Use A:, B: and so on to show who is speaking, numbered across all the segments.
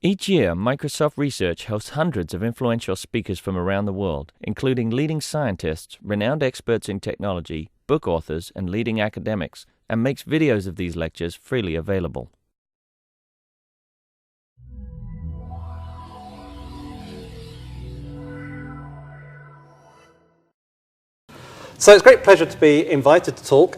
A: Each year, Microsoft Research hosts hundreds of influential speakers from around the world, including leading scientists, renowned experts in technology, book authors, and leading academics, and makes videos of these lectures freely available.
B: So it's a great pleasure to be invited to talk.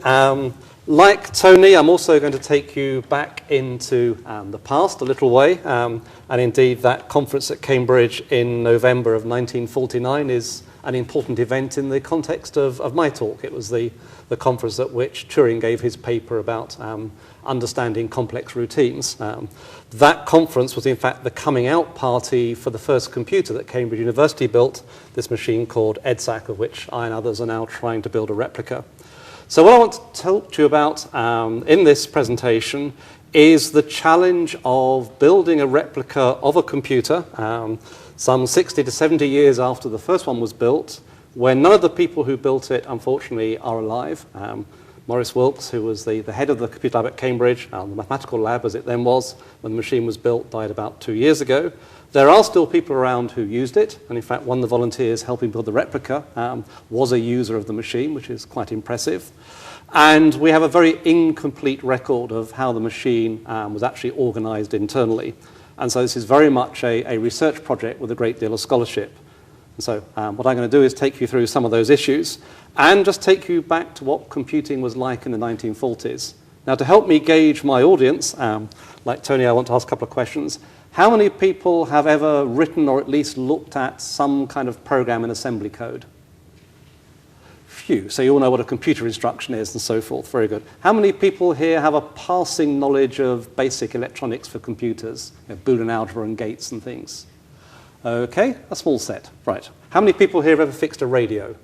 B: Like Tony, I'm also going to take you back into the past a little way, and indeed that conference at Cambridge in November of 1949 is an important event in the context of my talk. It was the conference at which Turing gave his paper about understanding complex routines. That conference was in fact the coming out party for the first computer that Cambridge University built, this machine called Edsac, of which I and others are now trying to build a replica. So what I want to talk to you about in this presentation is the challenge of building a replica of a computer some 60 to 70 years after the first one was built, when none of the people who built it, unfortunately, are alive. Maurice Wilkes, who was the head of the computer lab at Cambridge, the mathematical lab as it then was when the machine was built, died about 2 years ago. There are still people around who used it, and in fact one of the volunteers helping build the replica was a user of the machine, which is quite impressive. And we have a very incomplete record of how the machine was actually organized internally. And so this is very much a research project with a great deal of scholarship. And so what I'm going to do is take you through some of those issues and just take you back to what computing was like in the 1940s. Now, to help me gauge my audience, like Tony, I want to ask a couple of questions. How many people have ever written or at least looked at some kind of program in assembly code? Few. So you all know what a computer instruction is and so forth. Very good. How many people here have a passing knowledge of basic electronics for computers? Boolean algebra and gates and things. Okay, a small set. Right. How many people here have ever fixed a radio?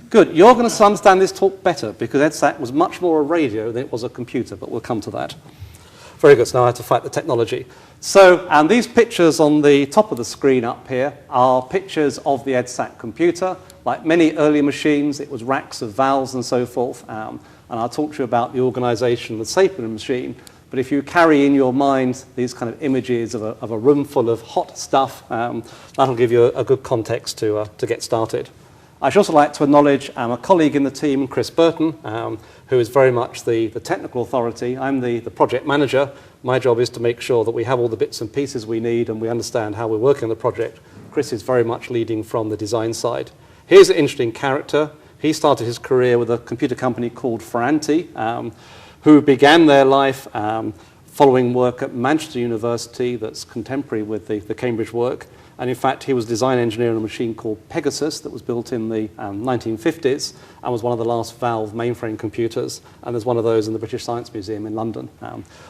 B: Good. You're going to understand this talk better because Edsac was much more a radio than it was a computer, but we'll come to that. Very good. So now I have to fight the technology. So, and these pictures on the top of the screen up here are pictures of the Edsac computer. Like many early machines, it was racks of valves and so forth. And I'll talk to you about the organization of the Sapien machine. But if you carry in your mind these kind of images of a room full of hot stuff, that'll give you a good context to get started. I should also like to acknowledge a colleague in the team, Chris Burton, who is very much the technical authority. I'm the project manager. My job is to make sure that we have all the bits and pieces we need and we understand how we're working on the project. Chris is very much leading from the design side. Here's an interesting character. He started his career with a computer company called Ferranti, who began their life following work at Manchester University that's contemporary with the Cambridge work. And in fact, he was design engineer on a machine called Pegasus that was built in the 1950s and was one of the last valve mainframe computers. And there's one of those in the British Science Museum in London,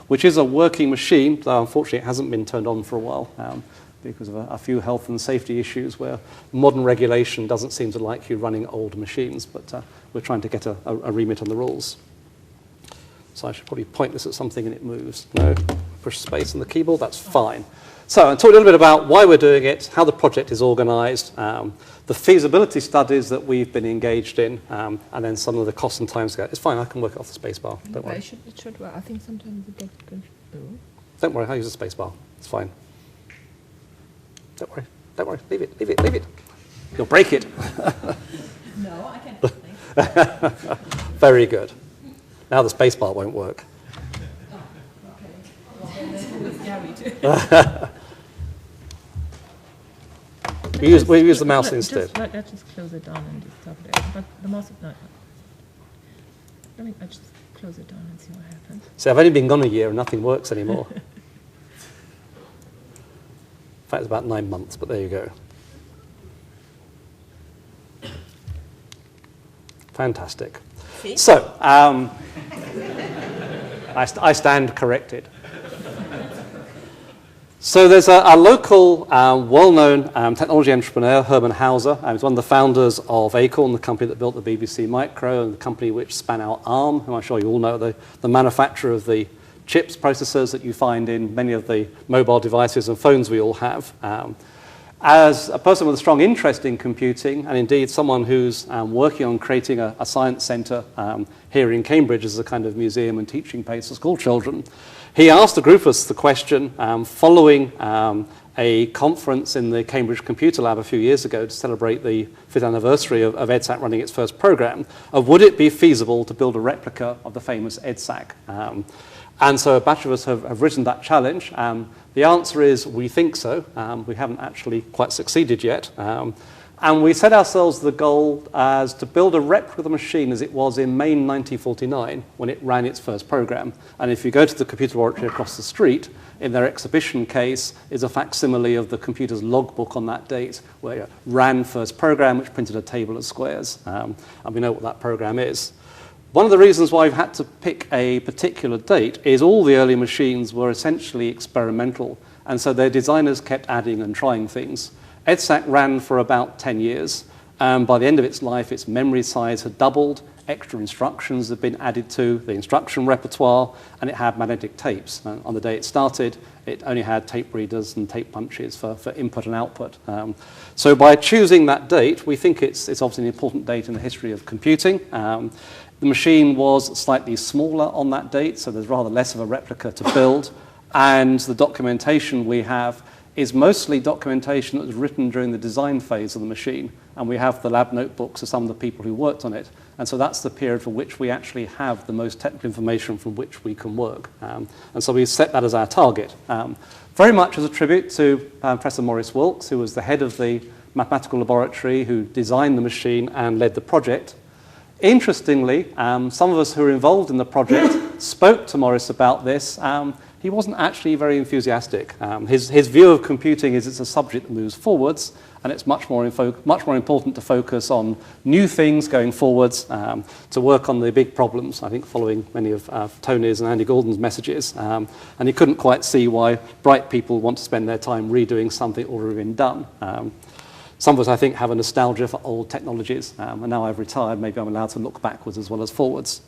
B: which is a working machine, though unfortunately it hasn't been turned on for a while because of a few health and safety issues where modern regulation doesn't seem to like you running old machines. But we're trying to get a remit on the rules. So I should probably point this at something and it moves. No, push space on the keyboard, that's fine. So I'll talk a little bit about why we're doing it, how the project is organized, the feasibility studies that we've been engaged in, and then some of the costs and timescale. It's fine, I can work it off the space bar, don't worry.
C: It should work. I think sometimes it gets confused.
B: Don't worry, I'll use the space bar, it's fine. Don't worry, leave it. You'll break it.
C: No, I can't.
B: Very good. Now the space bar won't work. We use the mouse instead.
C: Let's just close it down and just stop there. But the mouse is not. Let me just close it down and see what happens.
B: See, I've only been gone a year and nothing works anymore. In fact, it's about 9 months, but there you go. Fantastic. See? So, I stand corrected. So there's a local, well-known technology entrepreneur, Herman Hauser. He's one of the founders of Acorn, the company that built the BBC Micro, and the company which span out ARM, who I'm sure you all know, the manufacturer of the chips, processors that you find in many of the mobile devices and phones we all have. As a person with a strong interest in computing, and indeed someone who's working on creating a science centre here in Cambridge as a kind of museum and teaching place for school children, He asked a group of us the question following a conference in the Cambridge Computer Lab a few years ago to celebrate the 5th anniversary of EDSAC running its first program, of would it be feasible to build a replica of the famous EDSAC? And so a batch of us have risen that challenge. The answer is we think so. We haven't actually quite succeeded yet. And we set ourselves the goal as to build a replica of the machine as it was in May 1949 when it ran its first program. And if you go to the computer laboratory across the street, in their exhibition case is a facsimile of the computer's logbook on that date, where it ran first program, which printed a table of squares. And we know what that program is. One of the reasons why we've had to pick a particular date is all the early machines were essentially experimental, and so their designers kept adding and trying things. EDSAC ran for about 10 years. By the end of its life, its memory size had doubled, extra instructions had been added to the instruction repertoire, and it had magnetic tapes. On the day it started, it only had tape readers and tape punches for input and output. So by choosing that date, we think it's obviously an important date in the history of computing. The machine was slightly smaller on that date, so there's rather less of a replica to build, and the documentation we have is mostly documentation that was written during the design phase of the machine, and we have the lab notebooks of some of the people who worked on it, and so that's the period for which we actually have the most technical information from which we can work. And so we set that as our target. Very much as a tribute to Professor Maurice Wilkes, who was the head of the mathematical laboratory who designed the machine and led the project. Interestingly, some of us who were involved in the project spoke to Maurice about this. He wasn't actually very enthusiastic. His view of computing is it's a subject that moves forwards, and it's much more important to focus on new things going forwards, to work on the big problems, I think following many of Tony's and Andy Gordon's messages. And he couldn't quite see why bright people want to spend their time redoing something already been done. Some of us, I think, have a nostalgia for old technologies, and now I've retired, maybe I'm allowed to look backwards as well as forwards.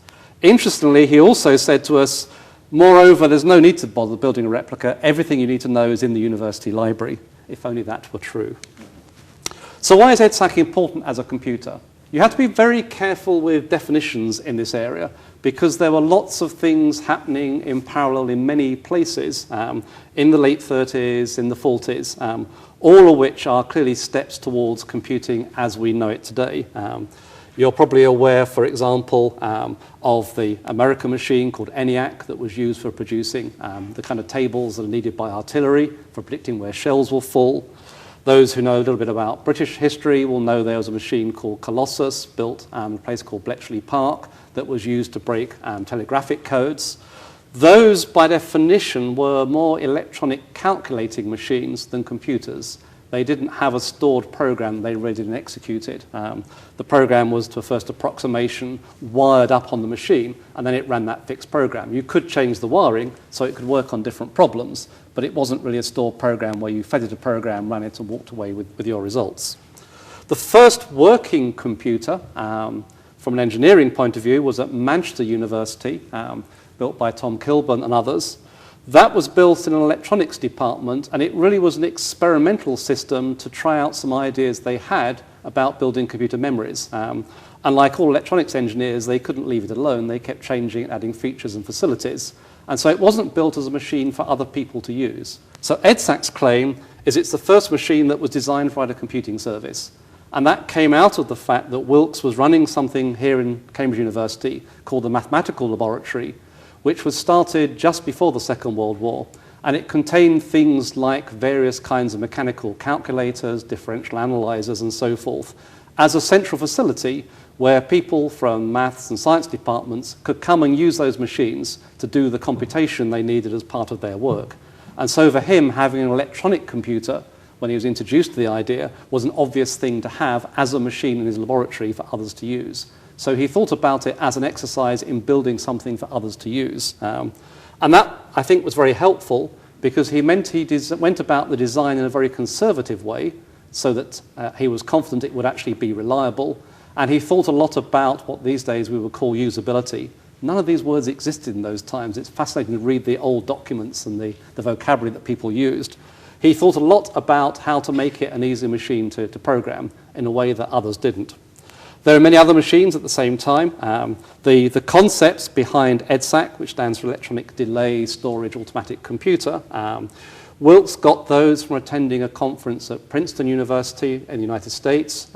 B: Interestingly, he also said to us, moreover, there's no need to bother building a replica. Everything you need to know is in the university library, if only that were true. So why is EDSAC important as a computer? You have to be very careful with definitions in this area, because there were lots of things happening in parallel in many places, in the late 30s, in the 40s, all of which are clearly steps towards computing as we know it today. You're probably aware, for example, of the American machine called ENIAC that was used for producing the kind of tables that are needed by artillery for predicting where shells will fall. Those who know a little bit about British history will know there was a machine called Colossus built in a place called Bletchley Park that was used to break telegraphic codes. Those, by definition, were more electronic calculating machines than computers. They didn't have a stored program they read and executed. The program was, to a first approximation, wired up on the machine, and then it ran that fixed program. You could change the wiring so it could work on different problems, but it wasn't really a stored program where you fed it a program, ran it, and walked away with your results. The first working computer, from an engineering point of view, was at Manchester University, built by Tom Kilburn and others. That was built in an electronics department, and it really was an experimental system to try out some ideas they had about building computer memories. Unlike all electronics engineers, they couldn't leave it alone. They kept changing and adding features and facilities. And so it wasn't built as a machine for other people to use. So EDSAC's claim is it's the first machine that was designed for a computing service. And that came out of the fact that Wilkes was running something here in Cambridge University called the Mathematical Laboratory, which was started just before the Second World War. And it contained things like various kinds of mechanical calculators, differential analyzers, and so forth, as a central facility where people from maths and science departments could come and use those machines to do the computation they needed as part of their work. And so for him, having an electronic computer, when he was introduced to the idea, was an obvious thing to have as a machine in his laboratory for others to use. So he thought about it as an exercise in building something for others to use. And that, I think, was very helpful because he went about the design in a very conservative way so that he was confident it would actually be reliable. And he thought a lot about what these days we would call usability. None of these words existed in those times. It's fascinating to read the old documents and the vocabulary that people used. He thought a lot about how to make it an easy machine to program in a way that others didn't. There are many other machines at the same time. The concepts behind EDSAC, which stands for Electronic Delay Storage Automatic Computer, Wilkes got those from attending a conference at Princeton University in the United States,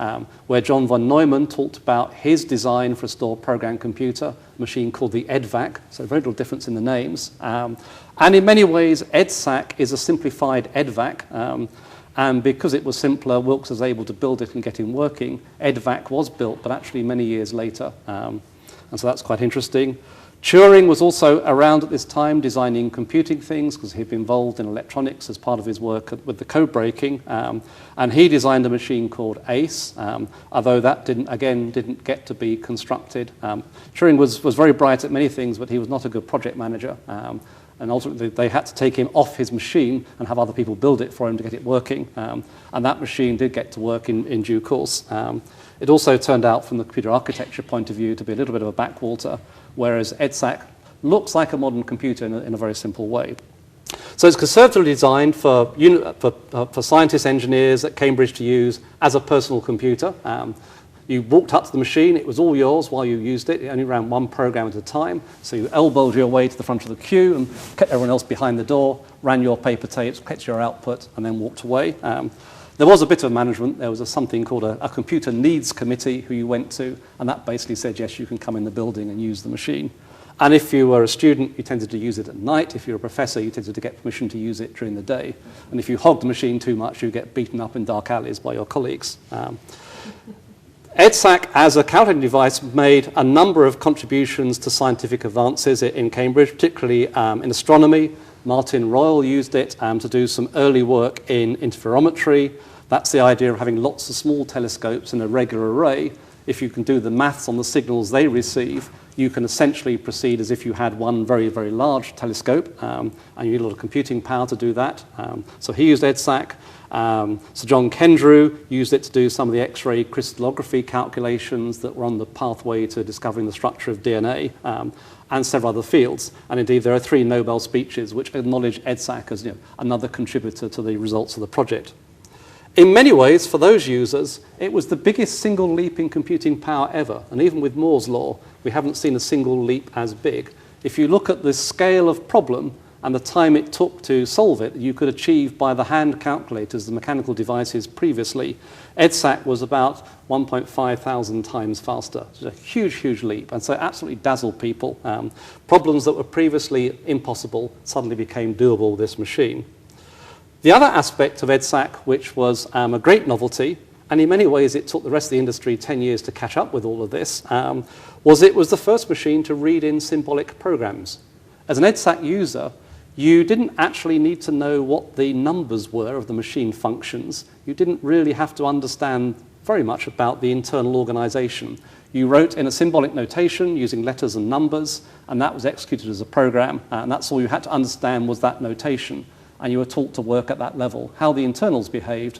B: where John von Neumann talked about his design for a stored program computer, a machine called the EDVAC, so very little difference in the names. And in many ways, EDSAC is a simplified EDVAC, and because it was simpler, Wilkes was able to build it and get it working. EDVAC was built, but actually many years later, and so that's quite interesting. Turing was also around at this time designing computing things because he'd been involved in electronics as part of his work with the code breaking, and he designed a machine called ACE, although that didn't get to be constructed. Turing was very bright at many things, but he was not a good project manager, and ultimately they had to take him off his machine and have other people build it for him to get it working, and that machine did get to work in due course. It also turned out from the computer architecture point of view to be a little bit of a backwater, whereas EDSAC looks like a modern computer in a very simple way. So it's conservatively designed for scientists, engineers at Cambridge to use as a personal computer. You walked up to the machine, it was all yours while you used it. It only ran one program at a time, so you elbowed your way to the front of the queue and kept everyone else behind the door, ran your paper tapes, kept your output, and then walked away. There was a bit of management. There was something called a computer needs committee who you went to, and that basically said, yes, you can come in the building and use the machine. And if you were a student, you tended to use it at night. If you were a professor, you tended to get permission to use it during the day. And if you hogged the machine too much, you get beaten up in dark alleys by your colleagues. EDSAC, as a calculating device, made a number of contributions to scientific advances in Cambridge, particularly in astronomy. Martin Ryle used it to do some early work in interferometry. That's the idea of having lots of small telescopes in a regular array. If you can do the maths on the signals they receive, you can essentially proceed as if you had one very, very large telescope, and you need a lot of computing power to do that. So he used EDSAC. So John Kendrew used it to do some of the X-ray crystallography calculations that were on the pathway to discovering the structure of DNA, and several other fields. And indeed, there are 3 Nobel speeches which acknowledge EDSAC as another contributor to the results of the project. In many ways, for those users, it was the biggest single leap in computing power ever. And even with Moore's law, we haven't seen a single leap as big. If you look at the scale of problem and the time it took to solve it, you could achieve by the hand calculators, the mechanical devices previously. EDSAC was about 1,500 times faster. It's a huge, huge leap, and so it absolutely dazzled people. Problems that were previously impossible suddenly became doable with this machine. The other aspect of EDSAC, which was a great novelty, and in many ways it took the rest of the industry 10 years to catch up with all of this, was it was the first machine to read in symbolic programs. As an EDSAC user, you didn't actually need to know what the numbers were of the machine functions. You didn't really have to understand very much about the internal organization. You wrote in a symbolic notation using letters and numbers, and that was executed as a program, and that's all you had to understand was that notation. And you were taught to work at that level. How the internals behaved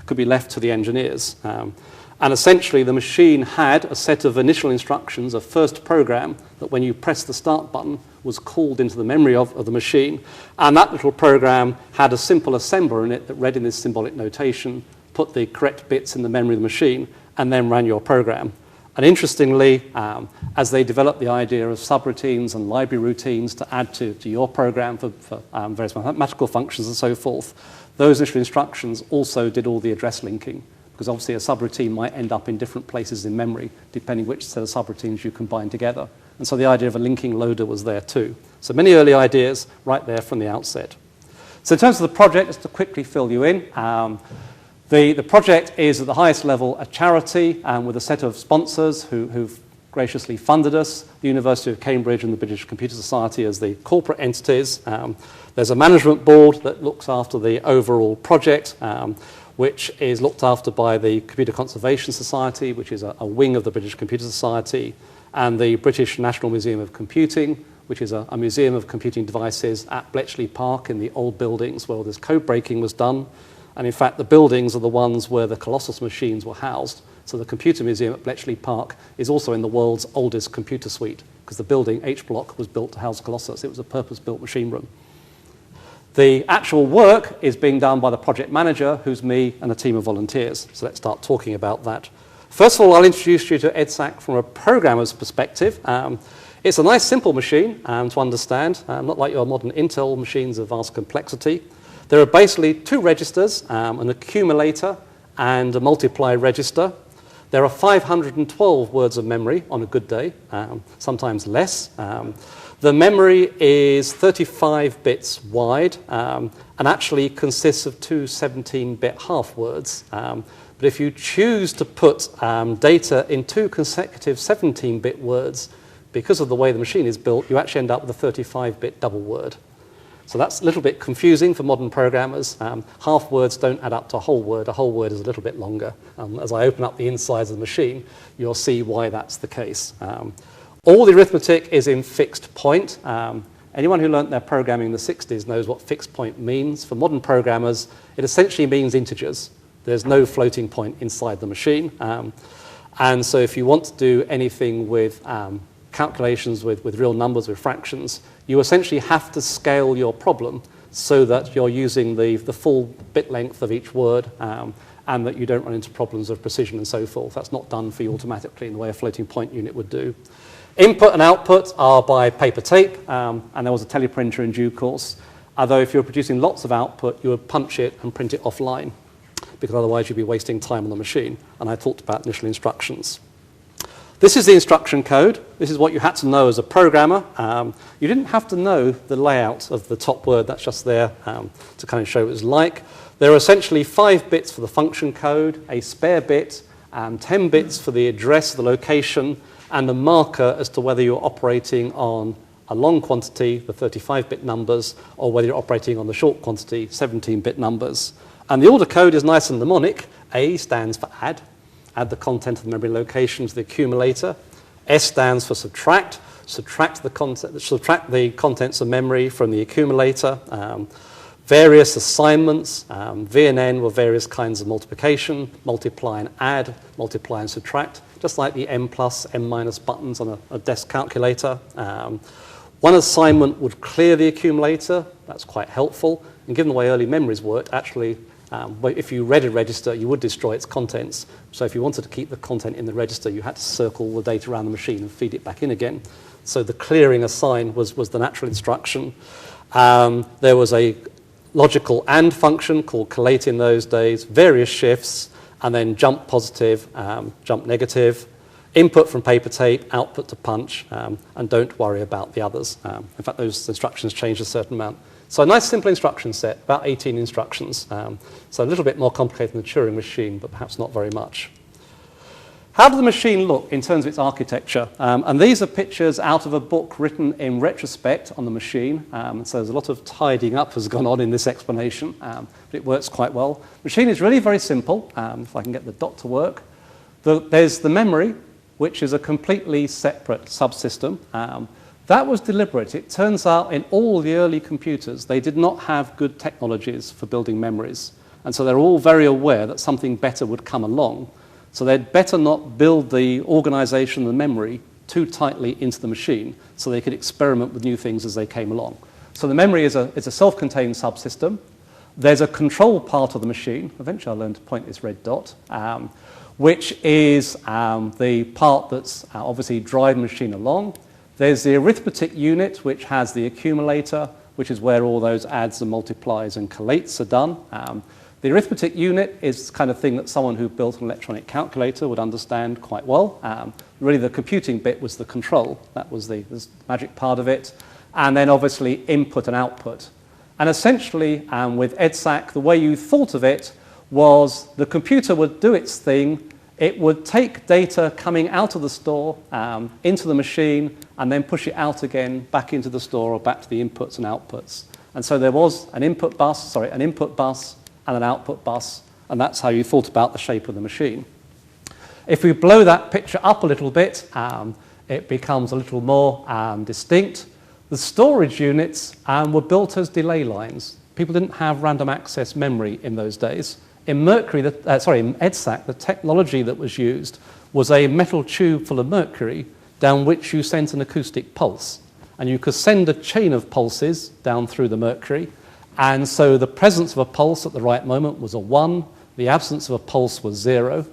B: could be left to the engineers. And essentially, the machine had a set of initial instructions, a first program, that when you pressed the start button was called into the memory of the machine. And that little program had a simple assembler in it that read in this symbolic notation, put the correct bits in the memory of the machine, and then ran your program. And interestingly, as they developed the idea of subroutines and library routines to add to your program for various mathematical functions and so forth, those initial instructions also did all the address linking, because obviously a subroutine might end up in different places in memory, depending which set of subroutines you combine together. And so the idea of a linking loader was there too. So many early ideas right there from the outset. So in terms of the project, just to quickly fill you in, the project is at the highest level a charity with a set of sponsors who've graciously funded us, the University of Cambridge and the British Computer Society as the corporate entities. There's a management board that looks after the overall project, which is looked after by the Computer Conservation Society, which is a wing of the British Computer Society, and the British National Museum of Computing, which is a museum of computing devices at Bletchley Park in the old buildings where all this code breaking was done. And in fact, the buildings are the ones where the Colossus machines were housed. So the Computer Museum at Bletchley Park is also in the world's oldest computer suite, because the building H Block was built to house Colossus. It was a purpose-built machine room. The actual work is being done by the project manager, who's me, and a team of volunteers. So let's start talking about that. First of all, I'll introduce you to EDSAC from a programmer's perspective. It's a nice, simple machine to understand, not like your modern Intel machines of vast complexity. There are basically two registers, an accumulator and a multiply register. There are 512 words of memory on a good day, sometimes less. The memory is 35 bits wide and actually consists of two 17-bit half words. But if you choose to put data in two consecutive 17-bit words, because of the way the machine is built, you actually end up with a 35-bit double word. So that's a little bit confusing for modern programmers. Half words don't add up to a whole word. A whole word is a little bit longer. As I open up the insides of the machine, you'll see why that's the case. All the arithmetic is in fixed point. Anyone who learnt their programming in the 60s knows what fixed point means. For modern programmers, it essentially means integers. There's no floating point inside the machine. And so if you want to do anything with calculations with real numbers, with fractions, you essentially have to scale your problem so that you're using the full bit length of each word and that you don't run into problems of precision and so forth. That's not done for you automatically in the way a floating point unit would do. Input and output are by paper tape, and there was a teleprinter in due course. Although if you're producing lots of output, you would punch it and print it offline, because otherwise you'd be wasting time on the machine. And I talked about initial instructions. This is the instruction code. This is what you had to know as a programmer. You didn't have to know the layout of the top word. That's just there to kind of show what it was like. There are essentially 5 bits for the function code, a spare bit, 10 bits for the address, the location, and a marker as to whether you're operating on a long quantity, the 35-bit numbers, or whether you're operating on the short quantity, 17-bit numbers. And the order code is nice and mnemonic. A stands for add the content of the memory location to the accumulator. S stands for subtract the contents of memory from the accumulator. Various assignments, V and N were various kinds of multiplication, multiply and add, multiply and subtract, just like the M plus, M minus buttons on a desk calculator. One assignment would clear the accumulator. That's quite helpful. And given the way early memories worked, actually, if you read a register, you would destroy its contents. So if you wanted to keep the content in the register, you had to circle the data around the machine and feed it back in again. So the clearing assign was the natural instruction. There was a logical AND function called collate in those days, various shifts, and then jump positive, jump negative, input from paper tape, output to punch, and don't worry about the others. In fact, those instructions changed a certain amount. So a nice simple instruction set, about 18 instructions. So a little bit more complicated than the Turing machine, but perhaps not very much. How did the machine look in terms of its architecture? And these are pictures out of a book written in retrospect on the machine. So there's a lot of tidying up has gone on in this explanation, but it works quite well. The machine is really very simple, if I can get the dot to work. There's the memory, which is a completely separate subsystem. That was deliberate. It turns out in all the early computers, they did not have good technologies for building memories. And so they're all very aware that something better would come along. So they'd better not build the organization of the memory too tightly into the machine so they could experiment with new things as they came along. So the memory is a self-contained subsystem. There's a control part of the machine. Eventually I'll learn to point this red dot, which is the part that's obviously driving the machine along. There's the arithmetic unit, which has the accumulator, which is where all those adds and multiplies and collates are done. The arithmetic unit is the kind of thing that someone who built an electronic calculator would understand quite well. Really the computing bit was the control. That was the magic part of it. And then obviously input and output. And essentially with EDSAC, the way you thought of it was the computer would do its thing. It would take data coming out of the store into the machine and then push it out again back into the store or back to the inputs and outputs. And so there was an input bus and an output bus, and that's how you thought about the shape of the machine. If we blow that picture up a little bit, it becomes a little more distinct. The storage units were built as delay lines. People didn't have random access memory in those days. In Mercury, in EDSAC, the technology that was used was a metal tube full of mercury down which you sent an acoustic pulse. And you could send a chain of pulses down through the mercury. And so the presence of a pulse at the right moment was a 1. The absence of a pulse was 0.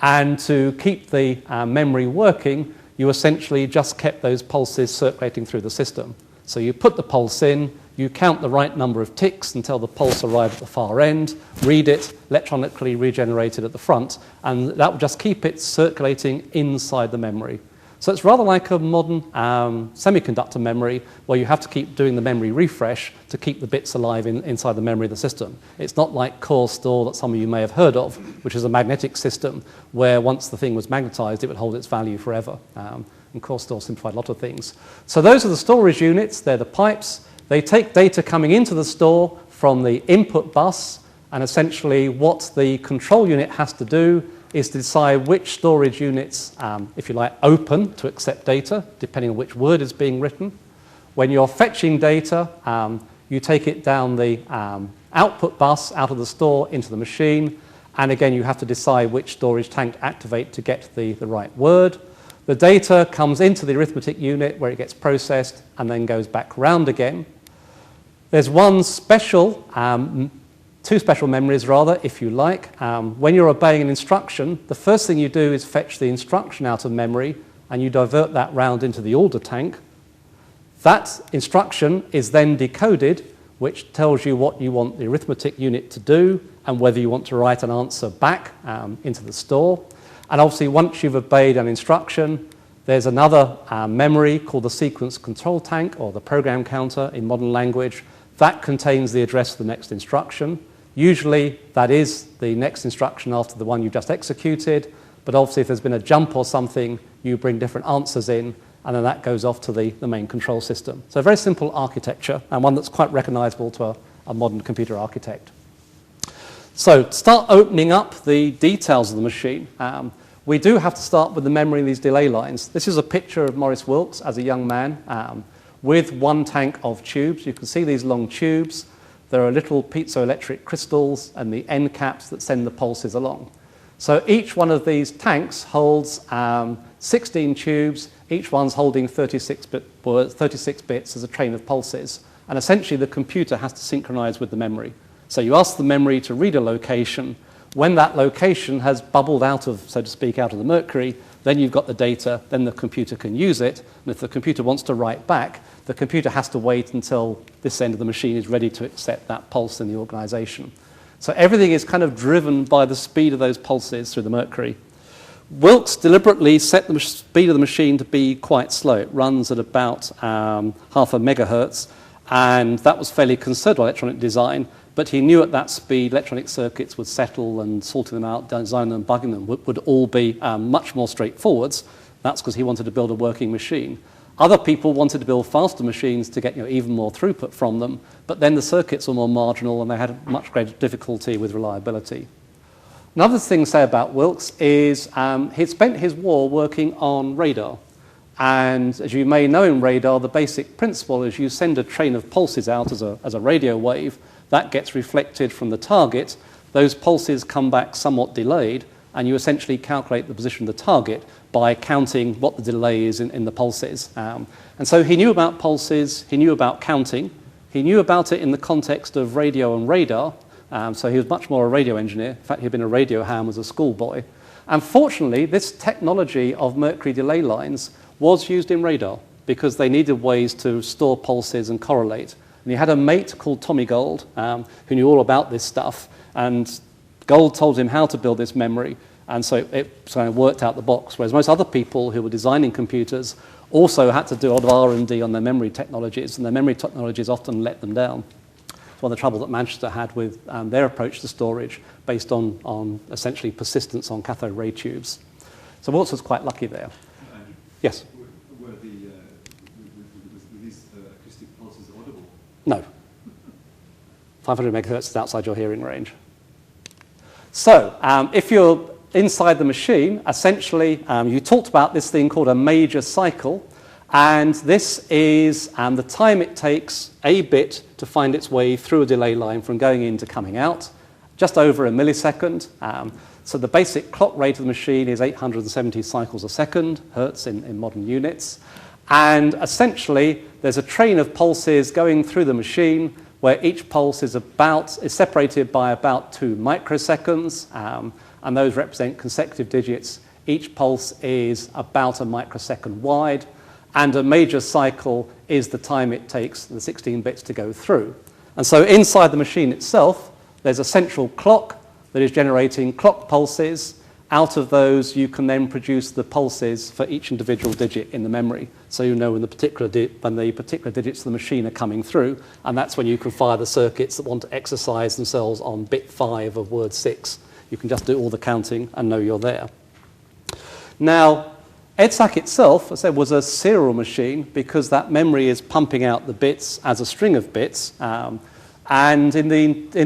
B: And to keep the memory working, you essentially just kept those pulses circulating through the system. So you put the pulse in, you count the right number of ticks until the pulse arrived at the far end, read it, electronically regenerate it at the front, and that will just keep it circulating inside the memory. So it's rather like a modern semiconductor memory where you have to keep doing the memory refresh to keep the bits alive inside the memory of the system. It's not like core store that some of you may have heard of, which is a magnetic system where once the thing was magnetized, it would hold its value forever. And core store simplified a lot of things. So those are the storage units. They're the pipes. They take data coming into the store from the input bus, and essentially what the control unit has to do is to decide which storage units, if you like, open to accept data, depending on which word is being written. When you're fetching data, you take it down the output bus out of the store into the machine, and again, you have to decide which storage tank to activate to get the right word. The data comes into the arithmetic unit where it gets processed and then goes back round again. There's two special memories rather, if you like. When you're obeying an instruction, the first thing you do is fetch the instruction out of memory and you divert that round into the order tank. That instruction is then decoded, which tells you what you want the arithmetic unit to do and whether you want to write an answer back into the store. And obviously once you've obeyed an instruction, there's another memory called the sequence control tank, or the program counter in modern language. That contains the address of the next instruction. Usually that is the next instruction after the one you just executed, but obviously if there's been a jump or something, you bring different answers in, and then that goes off to the main control system. So a very simple architecture, and one that's quite recognizable to a modern computer architect. So to start opening up the details of the machine, we do have to start with the memory in these delay lines. This is a picture of Maurice Wilkes as a young man with one tank of tubes. You can see these long tubes. There are little piezoelectric crystals and the end caps that send the pulses along. So each one of these tanks holds 16 tubes, each one's holding 36 bits as a train of pulses. And essentially the computer has to synchronize with the memory. So you ask the memory to read a location. When that location has bubbled out of, so to speak, out of the Mercury, then you've got the data, then the computer can use it. And if the computer wants to write back, the computer has to wait until this end of the machine is ready to accept that pulse in the organization. So everything is kind of driven by the speed of those pulses through the Mercury. Wilkes deliberately set the speed of the machine to be quite slow. It runs at about half a megahertz, and that was fairly conservative electronic design, but he knew at that speed electronic circuits would settle, and sorting them out, designing them, bugging them would all be much more straightforward. That's because he wanted to build a working machine. Other people wanted to build faster machines to get even more throughput from them, but then the circuits were more marginal and they had much greater difficulty with reliability. Another thing to say about Wilkes is he'd spent his war working on radar. And as you may know in radar, the basic principle is you send a train of pulses out as a radio wave. That gets reflected from the target. Those pulses come back somewhat delayed, and you essentially calculate the position of the target by counting what the delay is in the pulses. And so he knew about pulses, he knew about counting, he knew about it in the context of radio and radar, so he was much more a radio engineer. In fact, he'd been a radio ham as a schoolboy. And fortunately, this technology of Mercury delay lines was used in radar because they needed ways to store pulses and correlate. And he had a mate called Tommy Gold who knew all about this stuff, and Gold told him how to build this memory, and so it kind of worked out the box, whereas most other people who were designing computers also had to do a lot of R&D on their memory technologies, and their memory technologies often let them down. It's one of the trouble that Manchester had with their approach to storage based on essentially persistence on cathode ray tubes. So Wilkes was quite lucky there. Yes?
D: Were these acoustic pulses audible?
B: No. 500 megahertz is outside your hearing range. So if you're inside the machine, essentially you talked about this thing called a major cycle, and this is the time it takes a bit to find its way through a delay line from going in to coming out, just over a millisecond. So the basic clock rate of the machine is 870 cycles a second, hertz in modern units. And essentially, there's a train of pulses going through the machine where each pulse is separated by about 2 microseconds. and those represent consecutive digits. Each pulse is about a microsecond wide, and a major cycle is the time it takes the 16 bits to go through. And so inside the machine itself, there's a central clock that is generating clock pulses. Out of those, you can then produce the pulses for each individual digit in the memory. So you know when the particular digits of the machine are coming through, and that's when you can fire the circuits that want to exercise themselves on bit 5 of word 6. You can just do all the counting and know you're there. Now, EDSAC itself, as I said, was a serial machine because that memory is pumping out the bits as a string of bits. And in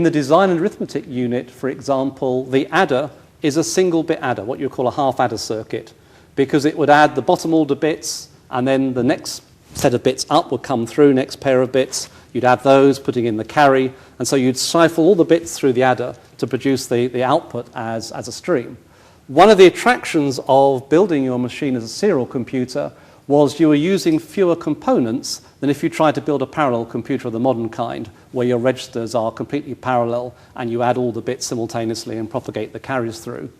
B: the design and arithmetic unit, for example, the adder is a single bit adder, what you call a half adder circuit, because it would add the bottom order bits, and then the next set of bits up would come through, next pair of bits. You'd add those, putting in the carry, and so you'd cipher all the bits through the adder to produce the output as a stream. One of the attractions of building your machine as a serial computer was you were using fewer components than if you tried to build a parallel computer of the modern kind, where your registers are completely parallel and you add all the bits simultaneously and propagate the carries through.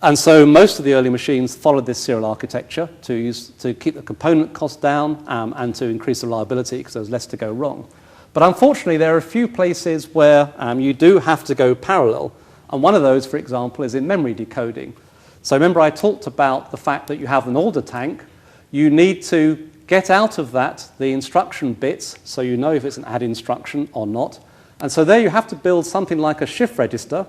B: And so most of the early machines followed this serial architecture to keep the component cost down and to increase the reliability because there was less to go wrong. But unfortunately, there are a few places where you do have to go parallel. And one of those, for example, is in memory decoding. So remember I talked about the fact that you have an order tank. You need to get out of that the instruction bits so you know if it's an add instruction or not. And so there you have to build something like a shift register,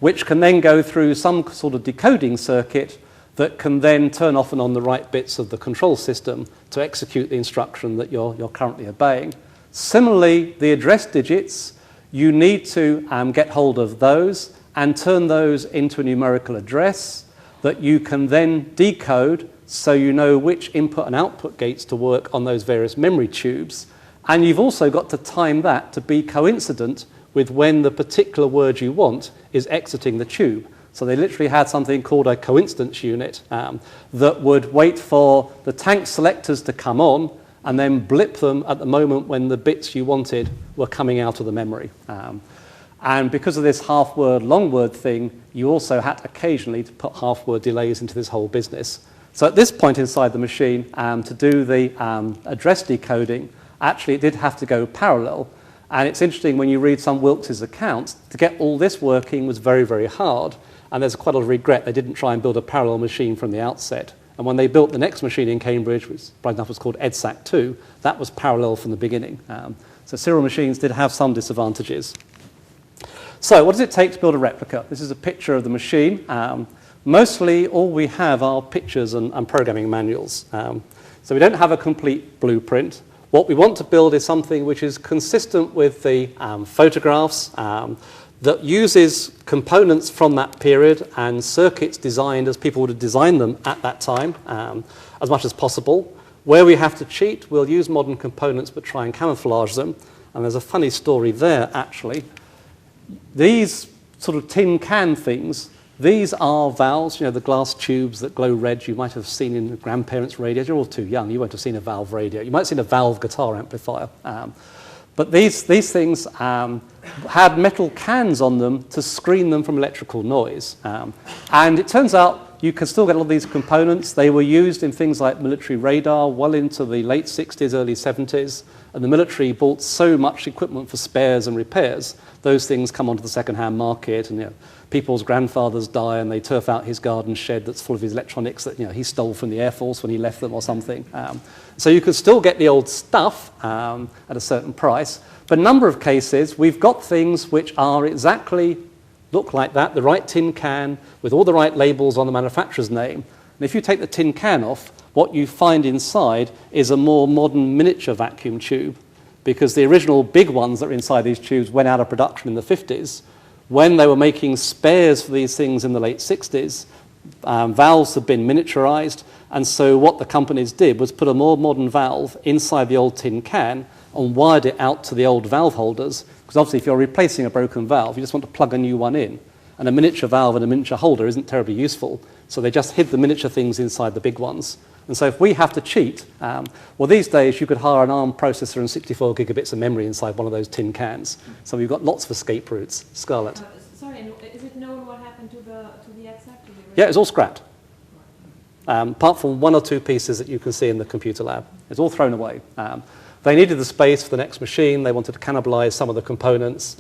B: which can then go through some sort of decoding circuit that can then turn off and on the right bits of the control system to execute the instruction that you're currently obeying. Similarly, the address digits, you need to get hold of those and turn those into a numerical address that you can then decode so you know which input and output gates to work on those various memory tubes. And you've also got to time that to be coincident with when the particular word you want is exiting the tube. So they literally had something called a coincidence unit that would wait for the tank selectors to come on and then blip them at the moment when the bits you wanted were coming out of the memory. And because of this half-word, long-word thing, you also had occasionally to put half-word delays into this whole business. So at this point inside the machine, to do the address decoding, actually it did have to go parallel. And it's interesting when you read some Wilkes' accounts, to get all this working was very, very hard. And there's quite a lot of regret they didn't try and build a parallel machine from the outset. And when they built the next machine in Cambridge, which right enough was called EDSAC 2, that was parallel from the beginning. So serial machines did have some disadvantages. So what does it take to build a replica? This is a picture of the machine. Mostly all we have are pictures and programming manuals. So we don't have a complete blueprint. What we want to build is something which is consistent with the photographs, that uses components from that period and circuits designed as people would have designed them at that time, as much as possible. Where we have to cheat, we'll use modern components but try and camouflage them. And there's a funny story there, actually. These sort of tin can things, these are valves, you know, the glass tubes that glow red you might have seen in grandparents' radios. You're all too young, you won't have seen a valve radio. You might have seen a valve guitar amplifier. But these things had metal cans on them to screen them from electrical noise. And it turns out you can still get all these components. They were used in things like military radar well into the late 60s, early 70s. And the military bought so much equipment for spares and repairs, those things come onto the second-hand market, and you know, people's grandfathers die and they turf out his garden shed that's full of his electronics that he stole from the Air Force when he left them or something. So you can still get the old stuff at a certain price, but in a number of cases we've got things which are exactly look like that, the right tin can with all the right labels on the manufacturer's name. And if you take the tin can off, what you find inside is a more modern miniature vacuum tube, because the original big ones that are inside these tubes went out of production in the 50s. When they were making spares for these things in the late 60s, valves had been miniaturized, and so what the companies did was put a more modern valve inside the old tin can and wired it out to the old valve holders, because obviously if you're replacing a broken valve, you just want to plug a new one in. And a miniature valve and a miniature holder isn't terribly useful, so they just hid the miniature things inside the big ones. And so if we have to cheat, well, these days you could hire an ARM processor and 64 gigabits of memory inside one of those tin cans. So we've got lots of escape routes. Scarlett.
C: Sorry, is it known what happened
B: Yeah, it's all scrapped. Apart from one or two pieces that you can see in the computer lab. It's all thrown away. They needed the space for the next machine. They wanted to cannibalize some of the components,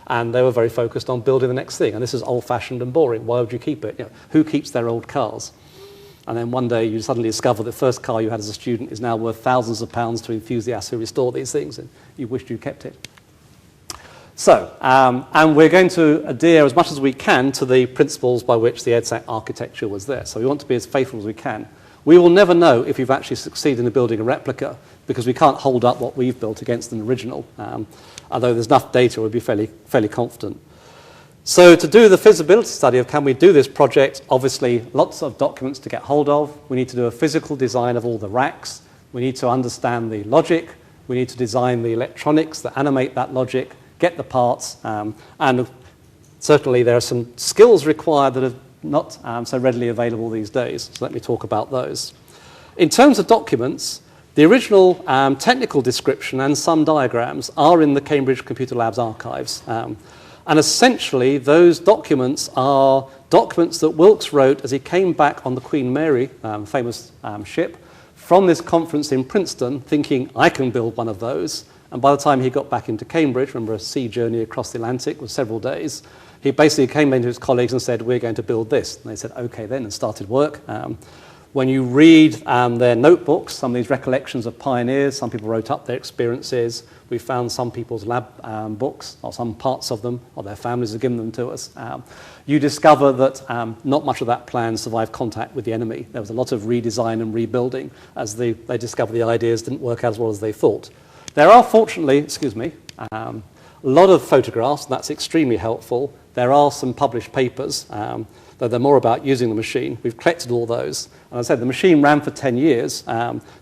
B: and they were very focused on building the next thing. And this is old-fashioned and boring. Why would you keep it? You know, who keeps their old cars? And then one day you suddenly discover the first car you had as a student is now worth thousands of pounds to enthusiasts who restore these things, and you wished you kept it. So, and we're going to adhere as much as we can to the principles by which the EDSAC architecture was there. So we want to be as faithful as we can. We will never know if we've actually succeeded in building a replica because we can't hold up what we've built against an original. Although there's enough data, we'll be fairly confident. So to do the feasibility study of can we do this project, obviously lots of documents to get hold of. We need to do a physical design of all the racks. We need to understand the logic. We need to design the electronics that animate that logic, get the parts, and certainly there are some skills required that are not so readily available these days. So let me talk about those. In terms of documents, the original technical description and some diagrams are in the Cambridge Computer Lab's archives. And essentially, those documents are documents that Wilkes wrote as he came back on the Queen Mary, famous ship, from this conference in Princeton, thinking, I can build one of those. And by the time he got back into Cambridge, remember a sea journey across the Atlantic was several days, he basically came into his colleagues and said, we're going to build this. And they said, okay then, and started work. When you read their notebooks, some of these recollections of pioneers, some people wrote up their experiences. We found some people's lab books, or some parts of them, or their families have given them to us. You discover that not much of that plan survived contact with the enemy. There was a lot of redesign and rebuilding as they discovered the ideas didn't work out as well as they thought. There are, fortunately, a lot of photographs, and that's extremely helpful. There are some published papers, though they're more about using the machine. We've collected all those. And as I said, the machine ran for 10 years,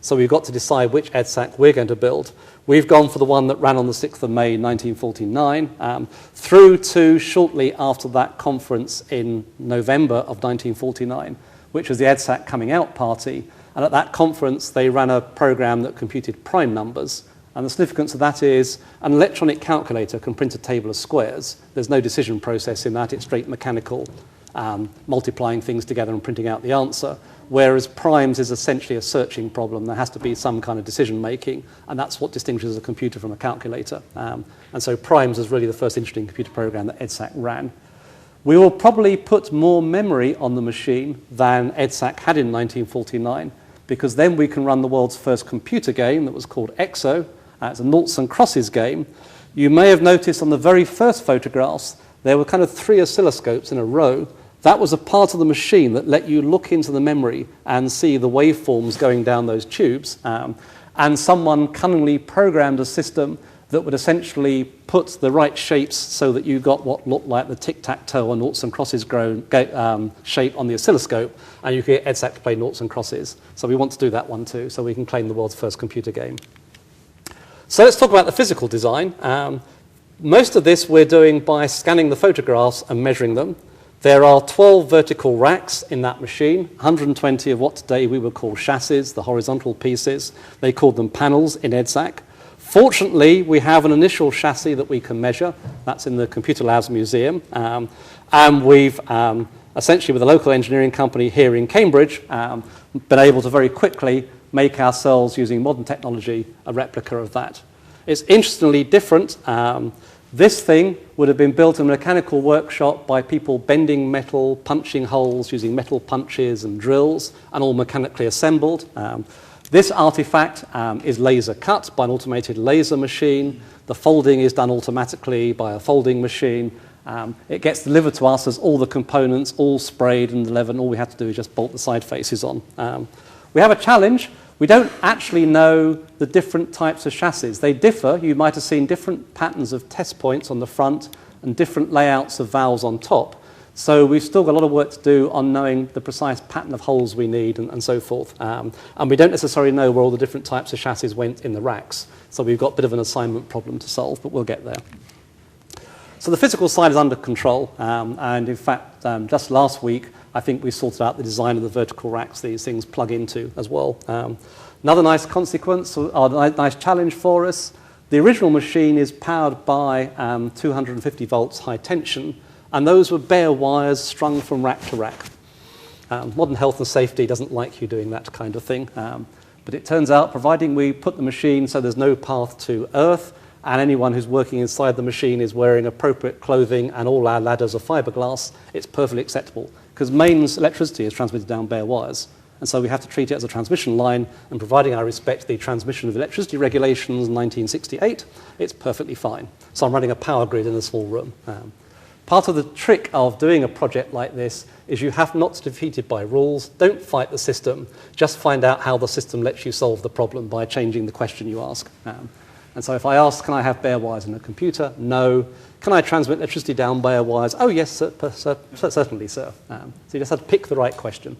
B: so we've got to decide which EDSAC we're going to build. We've gone for the one that ran on the 6th of May, 1949, through to shortly after that conference in November of 1949, which was the EDSAC coming out party. And at that conference, they ran a program that computed prime numbers. And the significance of that is an electronic calculator can print a table of squares. There's no decision process in that. It's straight mechanical, multiplying things together and printing out the answer. Whereas primes is essentially a searching problem. There has to be some kind of decision making, and that's what distinguishes a computer from a calculator. And so primes is really the first interesting computer program that EDSAC ran. We will probably put more memory on the machine than EDSAC had in 1949, because then we can run the world's first computer game that was called EXO. It's a noughts and crosses game. You may have noticed on the very first photographs, there were kind of 3 oscilloscopes in a row. That was a part of the machine that let you look into the memory and see the waveforms going down those tubes. And someone cunningly programmed a system that would essentially put the right shapes so that you got what looked like the tic-tac-toe or noughts and crosses shape on the oscilloscope, and you could get EDSAC to play noughts and crosses. So we want to do that one too, so we can claim the world's first computer game. So let's talk about the physical design. Most of this we're doing by scanning the photographs and measuring them. There are 12 vertical racks in that machine, 120 of what today we would call chassis, the horizontal pieces. They called them panels in EDSAC. Fortunately, we have an initial chassis that we can measure. That's in the Computer Labs Museum. And we've, essentially with a local engineering company here in Cambridge, been able to very quickly make ourselves, using modern technology, a replica of that. It's interestingly different. This thing would have been built in a mechanical workshop by people bending metal, punching holes using metal punches and drills, and all mechanically assembled. This artifact is laser cut by an automated laser machine. The folding is done automatically by a folding machine. It gets delivered to us as all the components, all sprayed and delivered, and all we have to do is just bolt the side faces on. We have a challenge. We don't actually know the different types of chassis. They differ. You might have seen different patterns of test points on the front and different layouts of valves on top. So we've still got a lot of work to do on knowing the precise pattern of holes we need and so forth. And we don't necessarily know where all the different types of chassis went in the racks. So we've got a bit of an assignment problem to solve, but we'll get there. So the physical side is under control. And in fact, just last week, I think we sorted out the design of the vertical racks these things plug into as well. Another nice consequence, or nice challenge for us, the original machine is powered by 250 volts high tension, and those were bare wires strung from rack to rack. Modern health and safety doesn't like you doing that kind of thing. But it turns out, providing we put the machine so there's no path to Earth, and anyone who's working inside the machine is wearing appropriate clothing and all our ladders are fiberglass, it's perfectly acceptable. Because mains electricity is transmitted down bare wires. And so we have to treat it as a transmission line, and providing I respect the transmission of electricity regulations in 1968, it's perfectly fine. So I'm running a power grid in a small room. Part of the trick of doing a project like this is you have not to defeat it by rules. Don't fight the system. Just find out how the system lets you solve the problem by changing the question you ask. And so if I ask, can I have bare wires in a computer? No. Can I transmit electricity down bare wires? Oh, yes, certainly, sir. So you just have to pick the right question.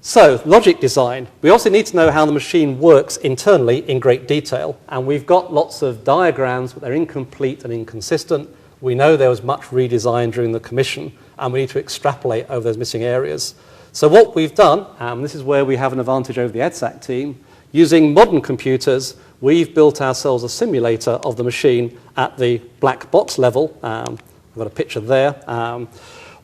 B: So, logic design. We also need to know how the machine works internally in great detail. And we've got lots of diagrams, but they're incomplete and inconsistent. We know there was much redesign during the commission, and we need to extrapolate over those missing areas. So what we've done, this is where we have an advantage over the Edsac team, using modern computers, we've built ourselves a simulator of the machine at the black box level. I've got a picture there,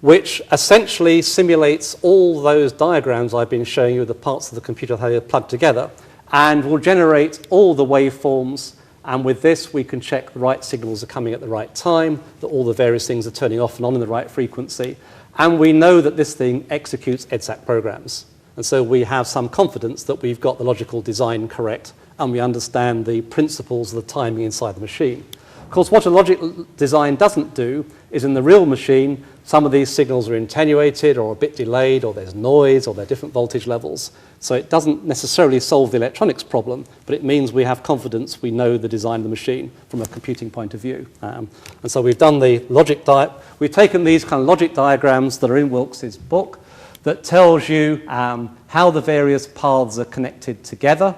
B: which essentially simulates all those diagrams I've been showing you, the parts of the computer, how they're plugged together, and will generate all the waveforms. And with this, we can check the right signals are coming at the right time, that all the various things are turning off and on in the right frequency. And we know that this thing executes EDSAC programs. And so we have some confidence that we've got the logical design correct, and we understand the principles of the timing inside the machine. Of course, what a logic design doesn't do is in the real machine, some of these signals are attenuated or a bit delayed, or there's noise, or they're different voltage levels. So it doesn't necessarily solve the electronics problem, but it means we have confidence we know the design of the machine from a computing point of view. And so we've done the logic we've taken these kind of logic diagrams that are in Wilkes's book that tells you how the various paths are connected together.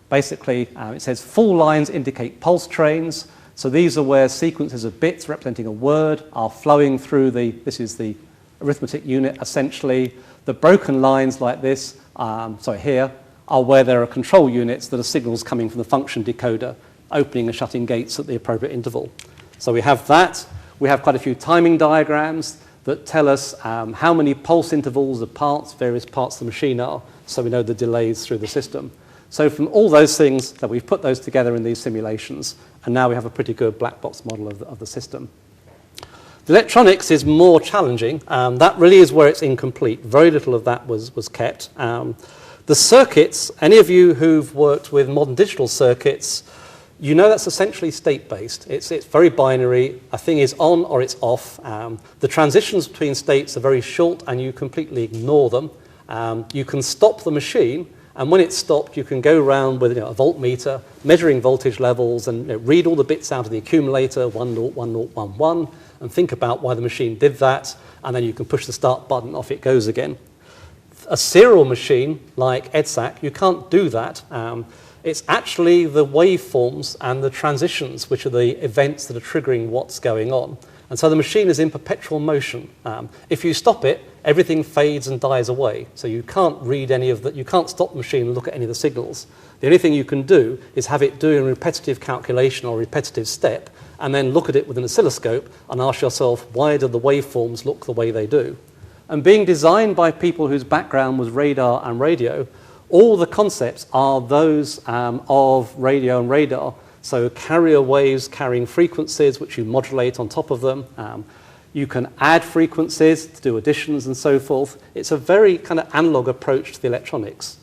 B: Basically, it says full lines indicate pulse trains. So these are where sequences of bits representing a word are flowing through this is the arithmetic unit essentially. The broken lines like this, here, are where there are control units that are signals coming from the function decoder, opening and shutting gates at the appropriate interval. So we have that. We have quite a few timing diagrams that tell us how many pulse intervals of various parts of the machine are, so we know the delays through the system. So from all those things, that we've put those together in these simulations, and now we have a pretty good black box model of the system. The electronics is more challenging. That really is where it's incomplete. Very little of that was kept. The circuits, any of you who've worked with modern digital circuits, you know that's essentially state-based. It's very binary. A thing is on or it's off. The transitions between states are very short, and you completely ignore them. You can stop the machine, and when it's stopped, you can go around with a voltmeter, measuring voltage levels, and read all the bits out of the accumulator, 1, 0, 1, 0, 1, 1, and think about why the machine did that, and then you can push the start button, off it goes again. A serial machine like EDSAC, you can't do that. It's actually the waveforms and the transitions which are the events that are triggering what's going on. And so the machine is in perpetual motion. If you stop it, everything fades and dies away. So you can't read any of that. You can't stop the machine and look at any of the signals. The only thing you can do is have it doing a repetitive calculation or repetitive step, and then look at it with an oscilloscope and ask yourself, why do the waveforms look the way they do? And being designed by people whose background was radar and radio, all the concepts are those of radio and radar. So carrier waves carrying frequencies which you modulate on top of them. You can add frequencies to do additions and so forth. It's a very kind of analog approach to the electronics.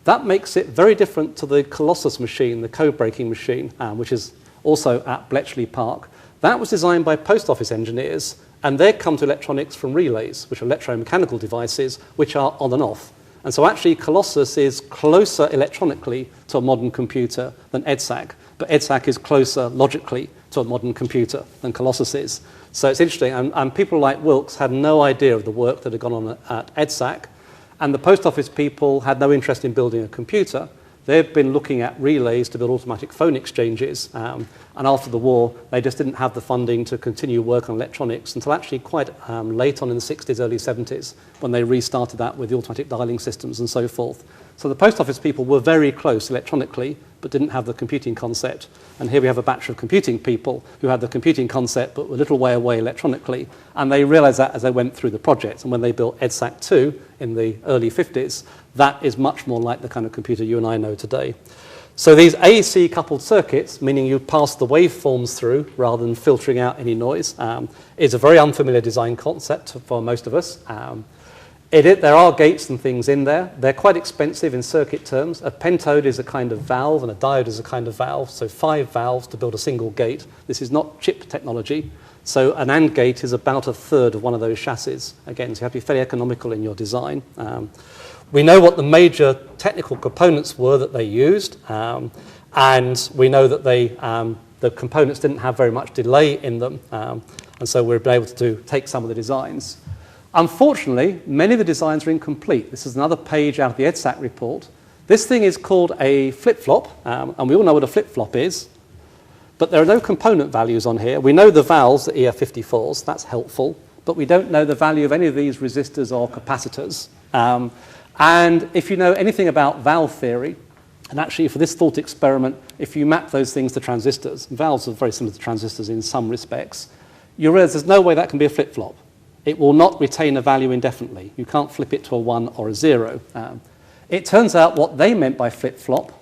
B: That makes it very different to the Colossus machine, the code-breaking machine, which is also at Bletchley Park. That was designed by post office engineers, and they come to electronics from relays, which are electromechanical devices, which are on and off. And so actually Colossus is closer electronically to a modern computer than EDSAC, but EDSAC is closer logically to a modern computer than Colossus is. So it's interesting, and people like Wilkes had no idea of the work that had gone on at EDSAC, and the post office people had no interest in building a computer. They've been looking at relays to build automatic phone exchanges, and after the war, they just didn't have the funding to continue work on electronics until actually quite late on in the 60s, early 70s, when they restarted that with the automatic dialing systems and so forth. So the post office people were very close electronically, but didn't have the computing concept. And here we have a batch of computing people who had the computing concept but were a little way away electronically. And they realized that as they went through the project. And when they built EDSAC 2 in the early 50s, that is much more like the kind of computer you and I know today. So these AEC coupled circuits, meaning you pass the waveforms through rather than filtering out any noise, is a very unfamiliar design concept for most of us. There are gates and things in there. They're quite expensive in circuit terms. A pentode is a kind of valve and a diode is a kind of valve. So 5 valves to build a single gate. This is not chip technology. So an AND gate is about a third of one of those chassis. Again, so you have to be fairly economical in your design. We know what the major technical components were that they used. And we know that the components didn't have very much delay in them. And so we're able to take some of the designs. Unfortunately, many of the designs are incomplete. This is another page out of the EDSAC report. This thing is called a flip-flop, and we all know what a flip-flop is, but there are no component values on here. We know the valves, the EF54s, that's helpful, but we don't know the value of any of these resistors or capacitors. And if you know anything about valve theory, and actually for this thought experiment, if you map those things to transistors, valves are very similar to transistors in some respects, you realize there's no way that can be a flip-flop. It will not retain a value indefinitely. You can't flip it to a 1 or a 0. It turns out what they meant by flip-flop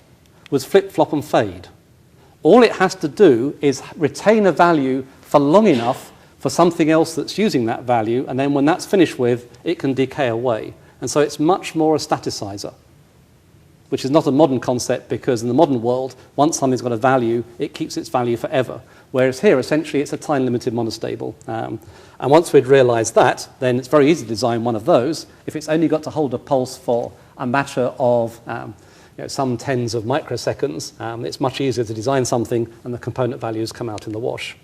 B: was flip-flop and fade. All it has to do is retain a value for long enough for something else that's using that value, and then when that's finished with, it can decay away. And so it's much more a staticizer, which is not a modern concept because in the modern world, once something's got a value, it keeps its value forever. Whereas here, essentially, it's a time-limited monostable. And once we'd realized that, then it's very easy to design one of those. If it's only got to hold a pulse for a matter of some tens of microseconds, it's much easier to design something and the component values come out in the wash.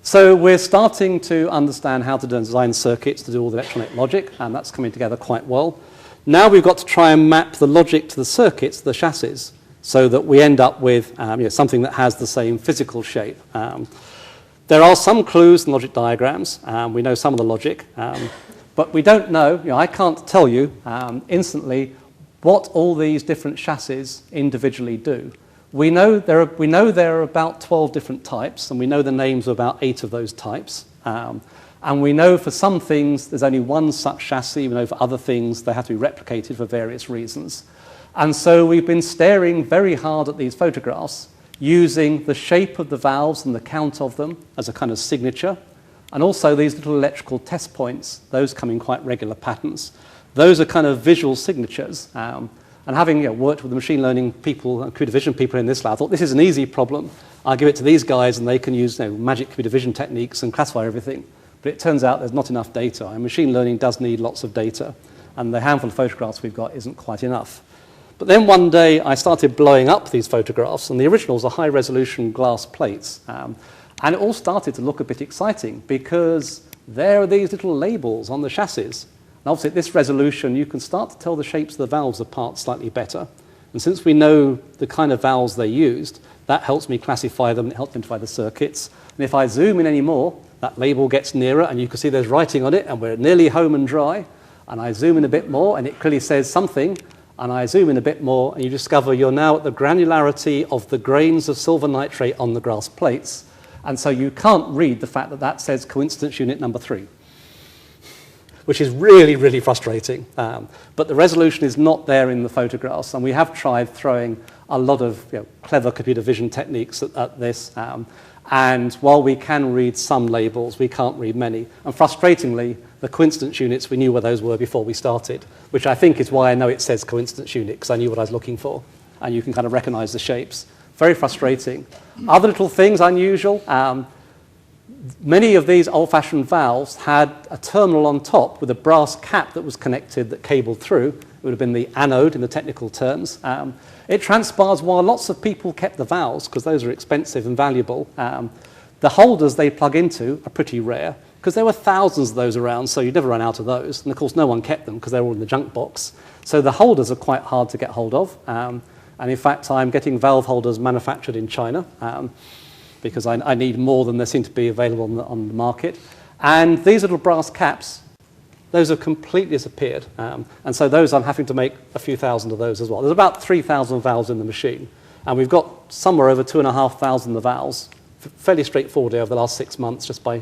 B: So we're starting to understand how to design circuits to do all the electronic logic, and that's coming together quite well. Now we've got to try and map the logic to the circuits, the chassis, so that we end up with something that has the same physical shape. There are some clues in logic diagrams. We know some of the logic, but we don't know. I can't tell you instantly what all these different chassis individually do. We know there are about 12 different types, and we know the names of about 8 of those types. And we know for some things there's only one such chassis. We know for other things they have to be replicated for various reasons. And so we've been staring very hard at these photographs, using the shape of the valves and the count of them as a kind of signature, and also these little electrical test points, those come in quite regular patterns. Those are kind of visual signatures. And having worked with the machine learning people and computer vision people in this lab, I thought this is an easy problem. I'll give it to these guys and they can use magic computer vision techniques and classify everything. But it turns out there's not enough data. And machine learning does need lots of data, and the handful of photographs we've got isn't quite enough. But then one day I started blowing up these photographs, and the originals are high-resolution glass plates. And it all started to look a bit exciting because there are these little labels on the chassis. And obviously at this resolution, you can start to tell the shapes of the valves apart slightly better. And since we know the kind of valves they used, that helps me classify them, it helps identify the circuits. And if I zoom in any more, that label gets nearer, and you can see there's writing on it, and we're nearly home and dry. And I zoom in a bit more, and it clearly says something. And I zoom in a bit more, and you discover you're now at the granularity of the grains of silver nitrate on the glass plates. And so you can't read the fact that that says coincidence unit number 3, which is really, really frustrating. But the resolution is not there in the photographs, and we have tried throwing a lot of clever computer vision techniques at this. And while we can read some labels, we can't read many. And frustratingly, the coincidence units, we knew where those were before we started, which I think is why I know it says coincidence unit, because I knew what I was looking for. And you can kind of recognize the shapes. Very frustrating. Other little things unusual. Many of these old-fashioned valves had a terminal on top with a brass cap that was connected that cabled through. It would have been the anode in the technical terms. It transpires while lots of people kept the valves, because those are expensive and valuable, the holders they plug into are pretty rare, because there were thousands of those around, so you'd never run out of those. And of course, no one kept them because they were all in the junk box. So the holders are quite hard to get hold of. And in fact, I'm getting valve holders manufactured in China because I need more than there seem to be available on the market. And these little brass caps, those have completely disappeared. And so those, I'm having to make a few thousand of those as well. There's about 3,000 valves in the machine. And we've got somewhere over 2,500 of the valves, fairly straightforwardly over the last 6 months, just by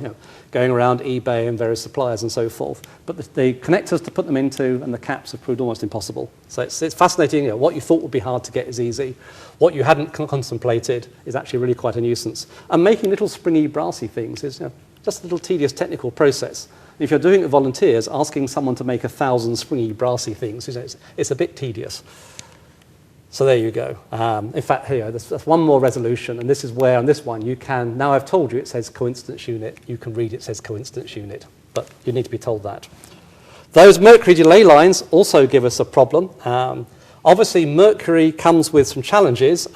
B: going around eBay and various suppliers and so forth. But the connectors to put them into and the caps have proved almost impossible. So it's fascinating. What you thought would be hard to get is easy. What you hadn't contemplated is actually really quite a nuisance. And making little springy, brassy things is just a little tedious technical process. If you're doing it with volunteers, asking someone to make 1,000 springy, brassy things, it's a bit tedious. So there you go. In fact, here, there's one more resolution, and this is where, on this one, you can, now I've told you it says coincidence unit, you can read it says coincidence unit, but you need to be told that. Those Mercury delay lines also give us a problem. Obviously, Mercury comes with some challenges.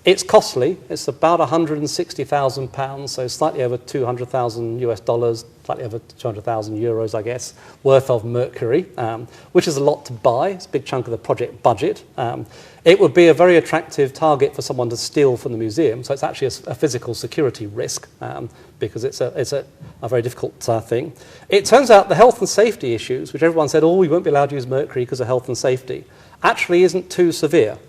B: It's costly. It's about £160,000, so slightly over 200,000 US dollars, slightly over 200,000 euros, I guess, worth of Mercury, which is a lot to buy. It's a big chunk of the project budget. It would be a very attractive target for someone to steal from the museum, so it's actually a physical security risk because it's a very difficult thing. It turns out the health and safety issues, which everyone said, we won't be allowed to use Mercury because of health and safety, actually isn't too severe.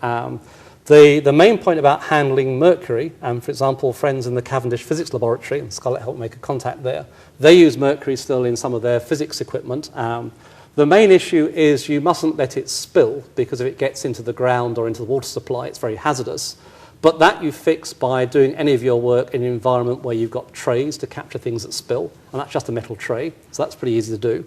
B: The main point about handling Mercury, for example, friends in the Cavendish Physics Laboratory, and Scarlett helped make a contact there, they use Mercury still in some of their physics equipment. The main issue is you mustn't let it spill, because if it gets into the ground or into the water supply, it's very hazardous. But that you fix by doing any of your work in an environment where you've got trays to capture things that spill, and that's just a metal tray, so that's pretty easy to do.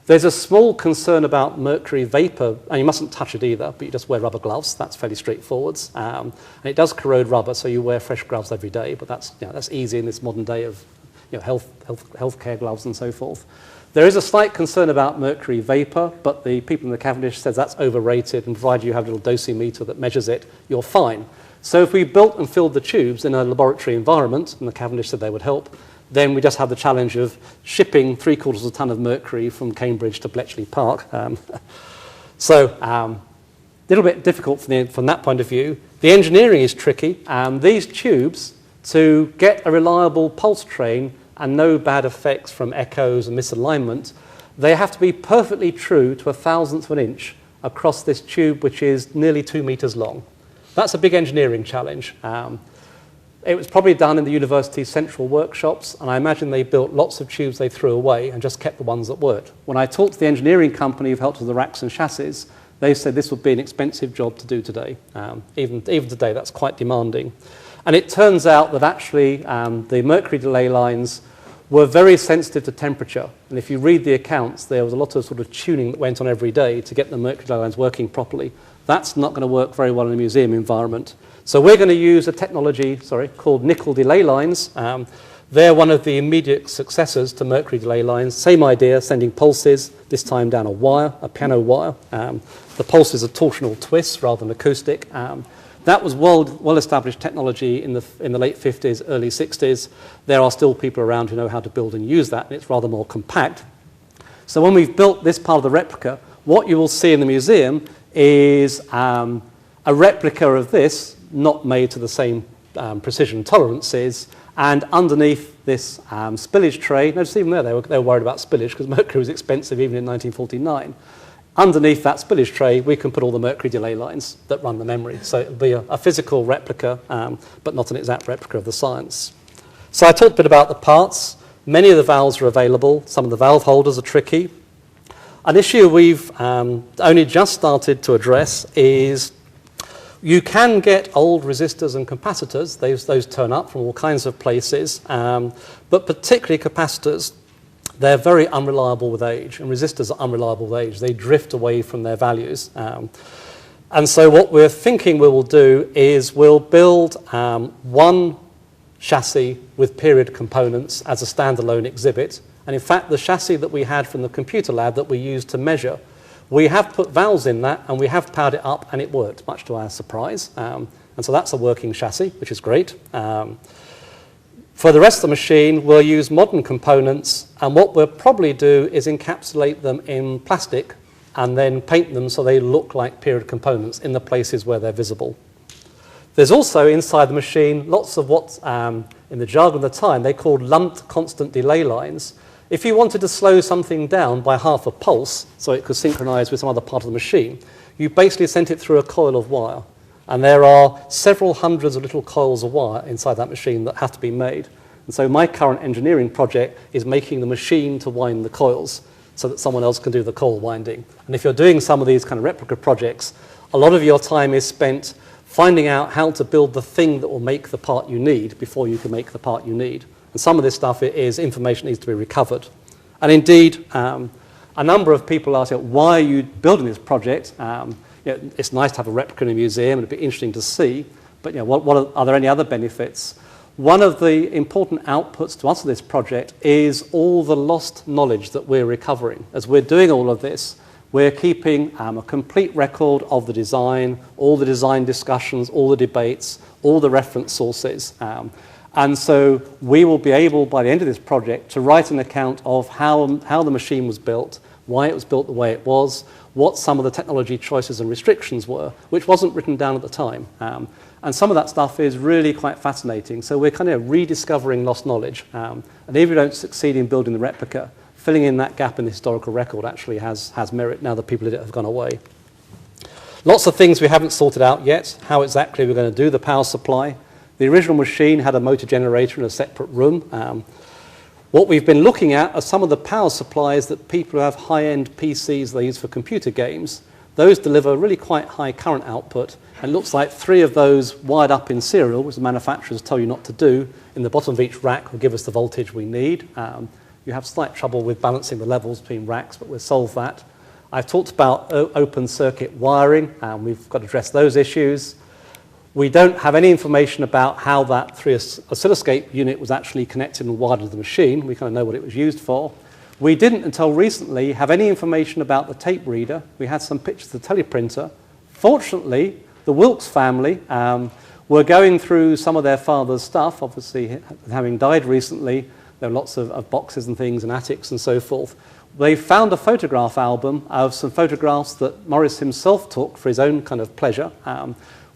B: There's a small concern about mercury vapor, and you mustn't touch it either, but you just wear rubber gloves. That's fairly straightforward. And it does corrode rubber, so you wear fresh gloves every day, but that's easy in this modern day of healthcare gloves and so forth. There is a slight concern about mercury vapor, but the people in the Cavendish says that's overrated, and provided you have a little dosimeter that measures it, you're fine. So if we built and filled the tubes in a laboratory environment, and the Cavendish said they would help, then we just have the challenge of shipping 3/4 of a ton of mercury from Cambridge to Bletchley Park. So a little bit difficult from that point of view. The engineering is tricky. These tubes, to get a reliable pulse train and no bad effects from echoes and misalignment, they have to be perfectly true to 1,000th of an inch across this tube, which is nearly 2 meters long. That's a big engineering challenge. It was probably done in the university's central workshops, and I imagine they built lots of tubes they threw away and just kept the ones that worked. When I talked to the engineering company who helped with the racks and chassis, they said this would be an expensive job to do today. Even today, that's quite demanding. And it turns out that actually the mercury delay lines were very sensitive to temperature. And if you read the accounts, there was a lot of sort of tuning that went on every day to get the mercury delay lines working properly. That's not going to work very well in a museum environment. So we're going to use a technology, called nickel delay lines. They're one of the immediate successors to mercury delay lines. Same idea, sending pulses, this time down a wire, a piano wire. The pulses are torsional twists rather than acoustic. That was well-established technology in the late 50s, early 60s. There are still people around who know how to build and use that, and it's rather more compact. So when we've built this part of the replica, what you will see in the museum is a replica of this, not made to the same precision tolerances, and underneath this spillage tray, notice even there they were worried about spillage because mercury was expensive even in 1949. Underneath that spillage tray, we can put all the mercury delay lines that run the memory. So it'll be a physical replica, but not an exact replica of the science. So I talked a bit about the parts. Many of the valves are available. Some of the valve holders are tricky. An issue we've only just started to address is you can get old resistors and capacitors. Those turn up from all kinds of places, but particularly capacitors. They're very unreliable with age, and resistors are unreliable with age. They drift away from their values. And so what we're thinking we will do is we'll build one chassis with period components as a standalone exhibit. And in fact, the chassis that we had from the computer lab that we used to measure, we have put valves in that, and we have powered it up, and it worked, much to our surprise. And so that's a working chassis, which is great. For the rest of the machine, we'll use modern components, and what we'll probably do is encapsulate them in plastic and then paint them so they look like period components in the places where they're visible. There's also, inside the machine, lots of what's, in the jargon of the time, they called lumped constant delay lines. If you wanted to slow something down by half a pulse, so it could synchronize with some other part of the machine, you basically sent it through a coil of wire. And there are several hundreds of little coils of wire inside that machine that have to be made. And so my current engineering project is making the machine to wind the coils so that someone else can do the coil winding. And if you're doing some of these kind of replica projects, a lot of your time is spent finding out how to build the thing that will make the part you need before you can make the part you need. And some of this stuff is information that needs to be recovered. And indeed, a number of people ask, why are you building this project? It's nice to have a replica in a museum, and it'd be interesting to see, but are there any other benefits? One of the important outputs to us of this project is all the lost knowledge that we're recovering. As we're doing all of this, we're keeping a complete record of the design, all the design discussions, all the debates, all the reference sources. And so we will be able, by the end of this project, to write an account of how the machine was built, why it was built the way it was, what some of the technology choices and restrictions were, which wasn't written down at the time. And some of that stuff is really quite fascinating. So we're kind of rediscovering lost knowledge. And if we don't succeed in building the replica, filling in that gap in the historical record actually has merit now that people in it have gone away. Lots of things we haven't sorted out yet. How exactly we're going to do the power supply. The original machine had a motor generator in a separate room. What we've been looking at are some of the power supplies that people who have high-end PCs they use for computer games. Those deliver really quite high current output. And it looks like 3 of those wired up in serial, which the manufacturers tell you not to do, in the bottom of each rack will give us the voltage we need. You have slight trouble with balancing the levels between racks, but we'll solve that. I've talked about open circuit wiring, and we've got to address those issues. We don't have any information about how that 3 oscilloscope unit was actually connected and wired to the machine. We kind of know what it was used for. We didn't, until recently, have any information about the tape reader. We had some pictures of the teleprinter. Fortunately, the Wilkes family were going through some of their father's stuff, obviously having died recently. There were lots of boxes and things and attics and so forth. They found a photograph album of some photographs that Morris himself took for his own kind of pleasure,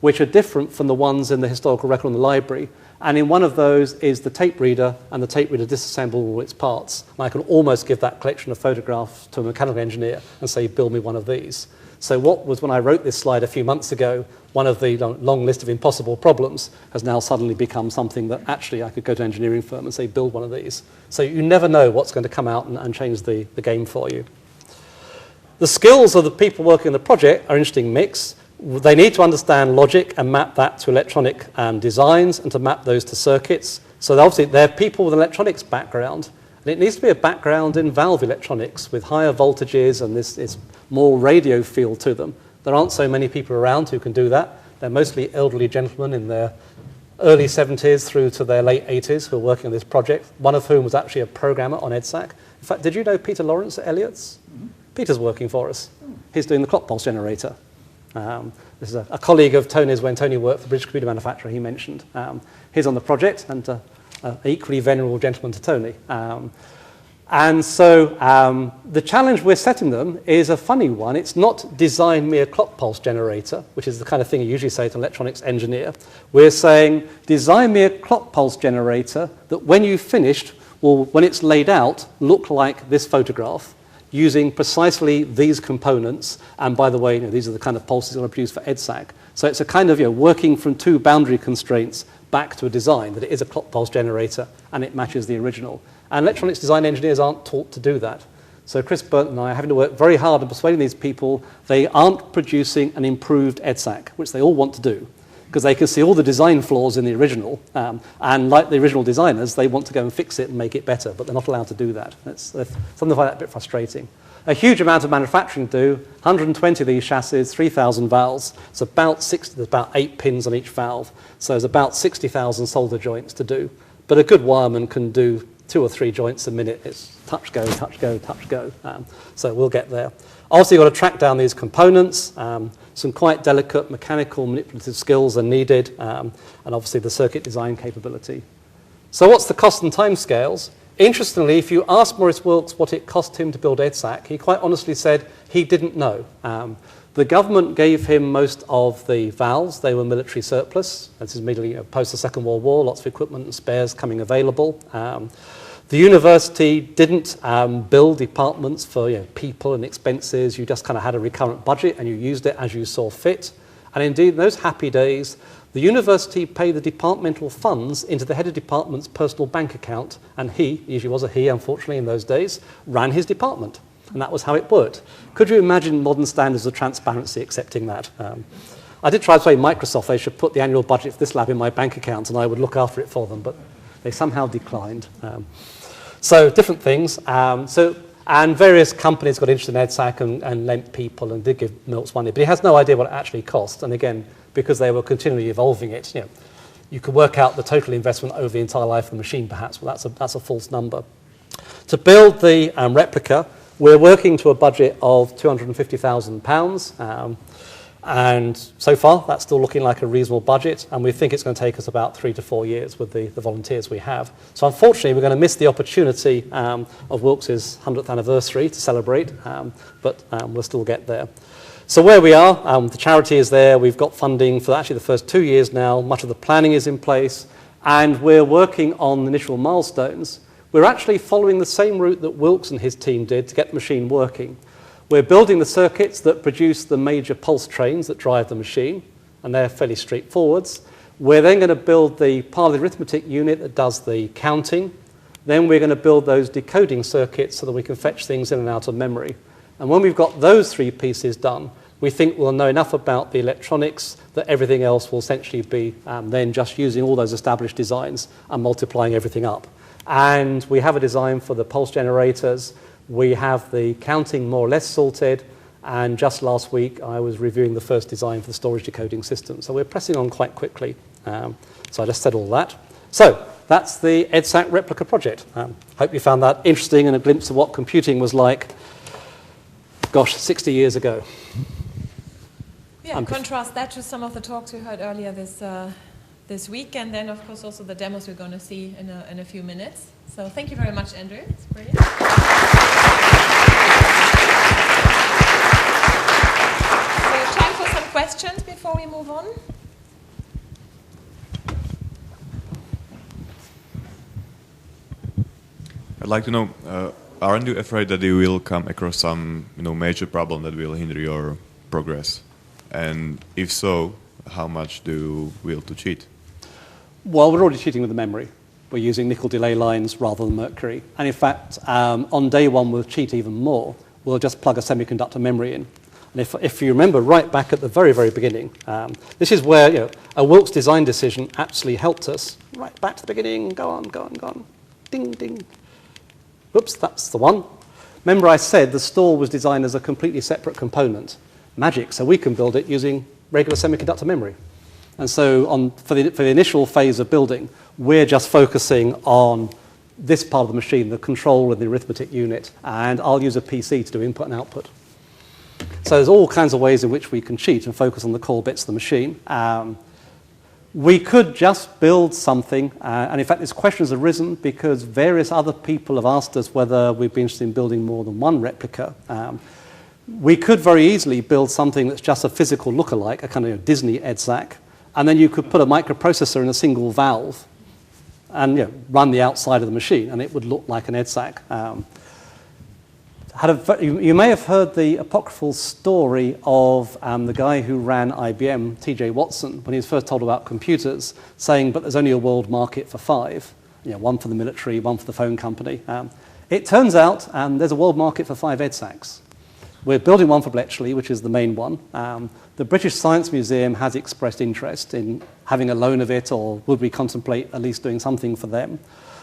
B: which are different from the ones in the historical record in the library. And in one of those is the tape reader, and the tape reader disassembled all its parts. And I can almost give that collection of photographs to a mechanical engineer and say, build me one of these. So what was, when I wrote this slide a few months ago, one of the long list of impossible problems has now suddenly become something that actually I could go to an engineering firm and say, build one of these. So you never know what's going to come out and change the game for you. The skills of the people working on the project are an interesting mix. They need to understand logic and map that to electronic designs and to map those to circuits. So obviously they're people with an electronics background, and it needs to be a background in valve electronics with higher voltages and this more radio feel to them. There aren't so many people around who can do that. They're mostly elderly gentlemen in their early 70s through to their late 80s who are working on this project, one of whom was actually a programmer on EDSAC. In fact, did you know Peter Lawrence at Elliott's? Mm-hmm. Peter's working for us. He's doing the clock pulse generator. This is a colleague of Tony's when Tony worked for the British computer manufacturer he mentioned. He's on the project and an equally venerable gentleman to Tony. And so the challenge we're setting them is a funny one. It's not design me a clock pulse generator, which is the kind of thing you usually say to an electronics engineer. We're saying design me a clock pulse generator that when you've finished will, when it's laid out, look like this photograph, using precisely these components. And by the way, these are the kind of pulses I'm going to produce for EDSAC. So it's a kind of working from 2 boundary constraints back to a design, that it is a clock pulse generator and it matches the original. And electronics design engineers aren't taught to do that. So Chris Burnt and I are having to work very hard on persuading these people they aren't producing an improved EDSAC, which they all want to do, because they can see all the design flaws in the original, and like the original designers, they want to go and fix it and make it better, but they're not allowed to do that. It's something like that a bit frustrating. A huge amount of manufacturing to do, 120 of these chassis, 3,000 valves. It's about 60, there's about 8 pins on each valve, so there's about 60,000 solder joints to do. But a good wireman can do 2 or 3 joints a minute. It's touch, go, touch, go, touch, go. So we'll get there. Obviously, you've got to track down these components. Some quite delicate mechanical manipulative skills are needed, and obviously the circuit design capability. So what's the cost and time scales? Interestingly, if you ask Maurice Wilkes what it cost him to build EDSAC, he quite honestly said he didn't know. The government gave him most of the valves. They were military surplus. This is immediately post the Second World War, lots of equipment and spares coming available. The university didn't build departments for people and expenses. You just kind of had a recurrent budget and you used it as you saw fit. And indeed, in those happy days, the university paid the departmental funds into the head of department's personal bank account, and he, usually was a he, unfortunately, in those days, ran his department. And that was how it worked. Could you imagine modern standards of transparency accepting that? I did try to say Microsoft, they should put the annual budget for this lab in my bank account and I would look after it for them, but they somehow declined. So different things. And various companies got interested in EDSAC and lent people and did give Milts money, but he has no idea what it actually cost. And again, because they were continually evolving it, you could work out the total investment over the entire life of the machine perhaps, but that's a false number. To build the replica, we're working to a budget of £250,000, and so far that's still looking like a reasonable budget, and we think it's going to take us about 3 to 4 years with the volunteers we have. So unfortunately we're going to miss the opportunity of Wilkes's 100th anniversary to celebrate, but we'll still get there. So where we are, the charity is there, we've got funding for actually the first 2 years now, much of the planning is in place, and we're working on the initial milestones. We're actually following the same route that Wilkes and his team did to get the machine working. We're building the circuits that produce the major pulse trains that drive the machine, and they're fairly straightforward. We're then going to build the part of the arithmetic unit that does the counting. Then we're going to build those decoding circuits so that we can fetch things in and out of memory. And when we've got those 3 pieces done, we think we'll know enough about the electronics that everything else will essentially be then just using all those established designs and multiplying everything up. And we have a design for the pulse generators. We have the counting more or less sorted. And just last week, I was reviewing the first design for the storage decoding system. So we're pressing on quite quickly. So I just said all that. So that's the EDSAC Replica Project. Hope you found that interesting and a glimpse of what computing was like, 60 years ago.
C: Yeah, contrast that to some of the talks we heard earlier this week, and then of course also the demos we're going to see in a few minutes. So thank you very much, Andrew. It's brilliant. So time for some questions before we move on.
D: I'd like to know, aren't you afraid that you will come across some major problem that will hinder your progress? And if so, how much do you will to cheat?
B: Well, we're already cheating with the memory. We're using nickel delay lines rather than Mercury. And in fact, on day one, we'll cheat even more. We'll just plug a semiconductor memory in. And if you remember right back at the very, very beginning, this is where a Wilkes design decision actually helped us. Right back to the beginning, go on. Ding, ding. Whoops, that's the one. Remember I said the store was designed as a completely separate component. Magic, so we can build it using regular semiconductor memory. And so for the initial phase of building, we're just focusing on this part of the machine, the control and the arithmetic unit, and I'll use a PC to do input and output. So there's all kinds of ways in which we can cheat and focus on the core bits of the machine. We could just build something, and in fact this question has arisen because various other people have asked us whether we'd be interested in building more than one replica. We could very easily build something that's just a physical lookalike, a kind of Disney EDSAC, and then you could put a microprocessor in a single valve and run the outside of the machine, and it would look like an EDSAC. You may have heard the apocryphal story of the guy who ran IBM, T.J. Watson, when he was first told about computers, saying, but there's only a world market for 5, one for the military, one for the phone company. It turns out there's a world market for 5 EDSACs. We're building one for Bletchley, which is the main one. The British Science Museum has expressed interest in having a loan of it, or would we contemplate at least doing something for them.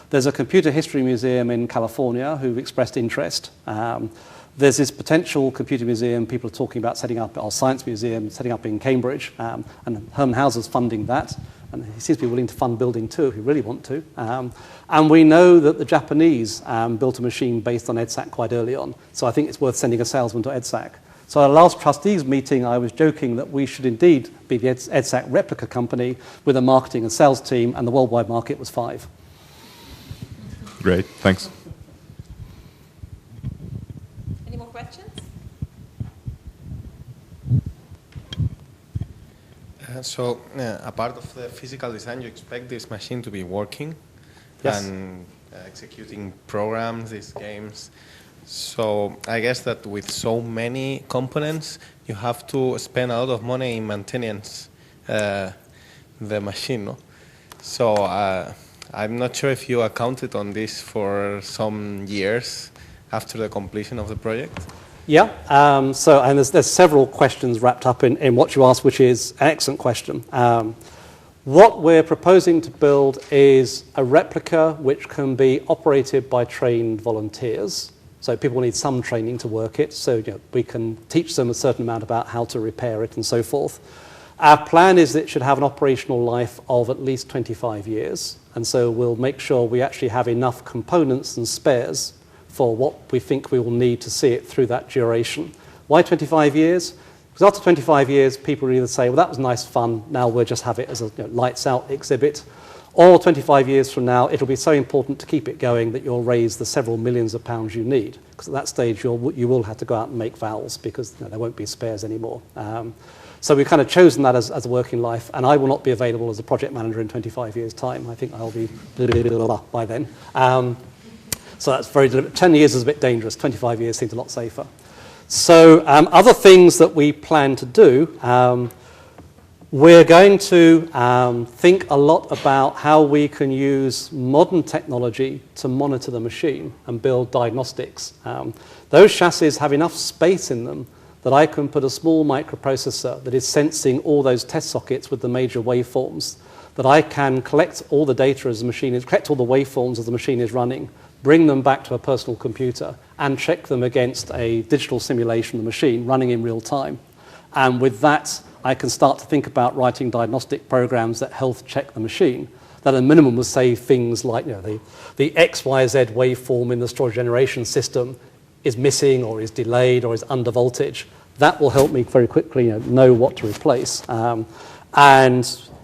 B: There's a computer history museum in California who've expressed interest. There's this potential computer museum people are talking about setting up, our science museum setting up in Cambridge, and Herman Hauser's funding that. And he seems to be willing to fund building too if you really want to. And we know that the Japanese built a machine based on EDSAC quite early on. So I think it's worth sending a salesman to EDSAC. So at our last trustees meeting, I was joking that we should indeed be the EDSAC replica company with a marketing and sales team, and the worldwide market was 5.
D: Great, thanks.
C: Any more questions?
E: So, a part of the physical design, you expect this machine to be working and executing programs, these games. So, I guess that with so many components, you have to spend a lot of money in maintenance the machine. No? So I'm not sure if you accounted on this for some years after the completion of the project.
B: Yeah, and there's several questions wrapped up in what you asked, which is an excellent question. What we're proposing to build is a replica which can be operated by trained volunteers. So people need some training to work it, so we can teach them a certain amount about how to repair it and so forth. Our plan is that it should have an operational life of at least 25 years, and so we'll make sure we actually have enough components and spares for what we think we will need to see it through that duration. Why 25 years? Because after 25 years, people will either say, well, that was nice fun, now we'll just have it as a lights out exhibit, or 25 years from now, it'll be so important to keep it going that you'll raise the several millions of pounds you need. Because at that stage, you will have to go out and make valves because there won't be spares anymore. So we've kind of chosen that as a working life, and I will not be available as a project manager in 25 years' time. I think I'll be by then. So that's very deliberate. 10 years is a bit dangerous. 25 years seems a lot safer. So other things that we plan to do, we're going to think a lot about how we can use modern technology to monitor the machine and build diagnostics. Those chassis have enough space in them that I can put a small microprocessor that is sensing all those test sockets with the major waveforms, that I can collect all the data as the machine is, collect all the waveforms as the machine is running, bring them back to a personal computer and check them against a digital simulation of the machine running in real time. And with that, I can start to think about writing diagnostic programs that health check the machine, that at a minimum will say things like the XYZ waveform in the storage generation system is missing or is delayed or is under voltage. That will help me very quickly know what to replace. And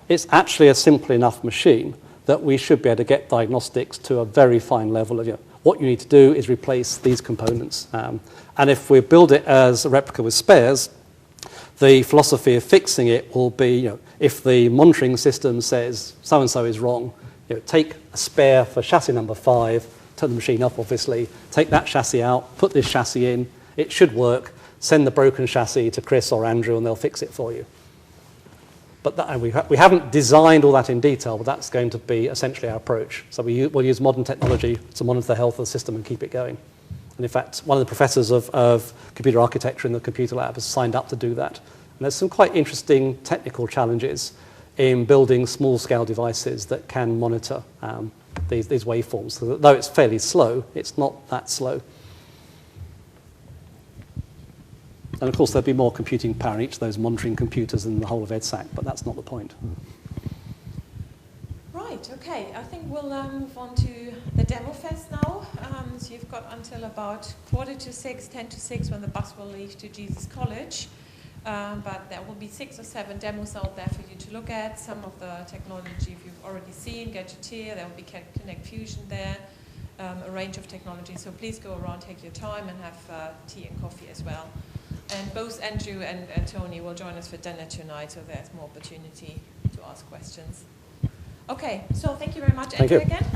B: it's actually a simple enough machine that we should be able to get diagnostics to a very fine level of what you need to do is replace these components. And if we build it as a replica with spares, the philosophy of fixing it will be, if the monitoring system says so-and-so is wrong, take a spare for chassis number 5, turn the machine off obviously, take that chassis out, put this chassis in, it should work, send the broken chassis to Chris or Andrew and they'll fix it for you. But we haven't designed all that in detail, but that's going to be essentially our approach. So we'll use modern technology to monitor the health of the system and keep it going. And in fact, one of the professors of computer architecture in the computer lab has signed up to do that. And there's some quite interesting technical challenges in building small-scale devices that can monitor these waveforms. So though it's fairly slow, it's not that slow. And of course, there'll be more computing power in each of those monitoring computers in the whole of EDSAC, but that's not the point.
C: Right, okay. I think we'll move on to the demo fest now. So you've got until about 5:45, 5:50 when the bus will leave to Jesus College. But there will be 6 or 7 demos out there for you to look at. Some of the technology you've already seen, Gadgeteer, there will be Connect Fusion there, a range of technology. So please go around, take your time, and have tea and coffee as well. And both Andrew and Tony will join us for dinner tonight, so there's more opportunity to ask questions. Okay, so thank you very much, Andrew, again.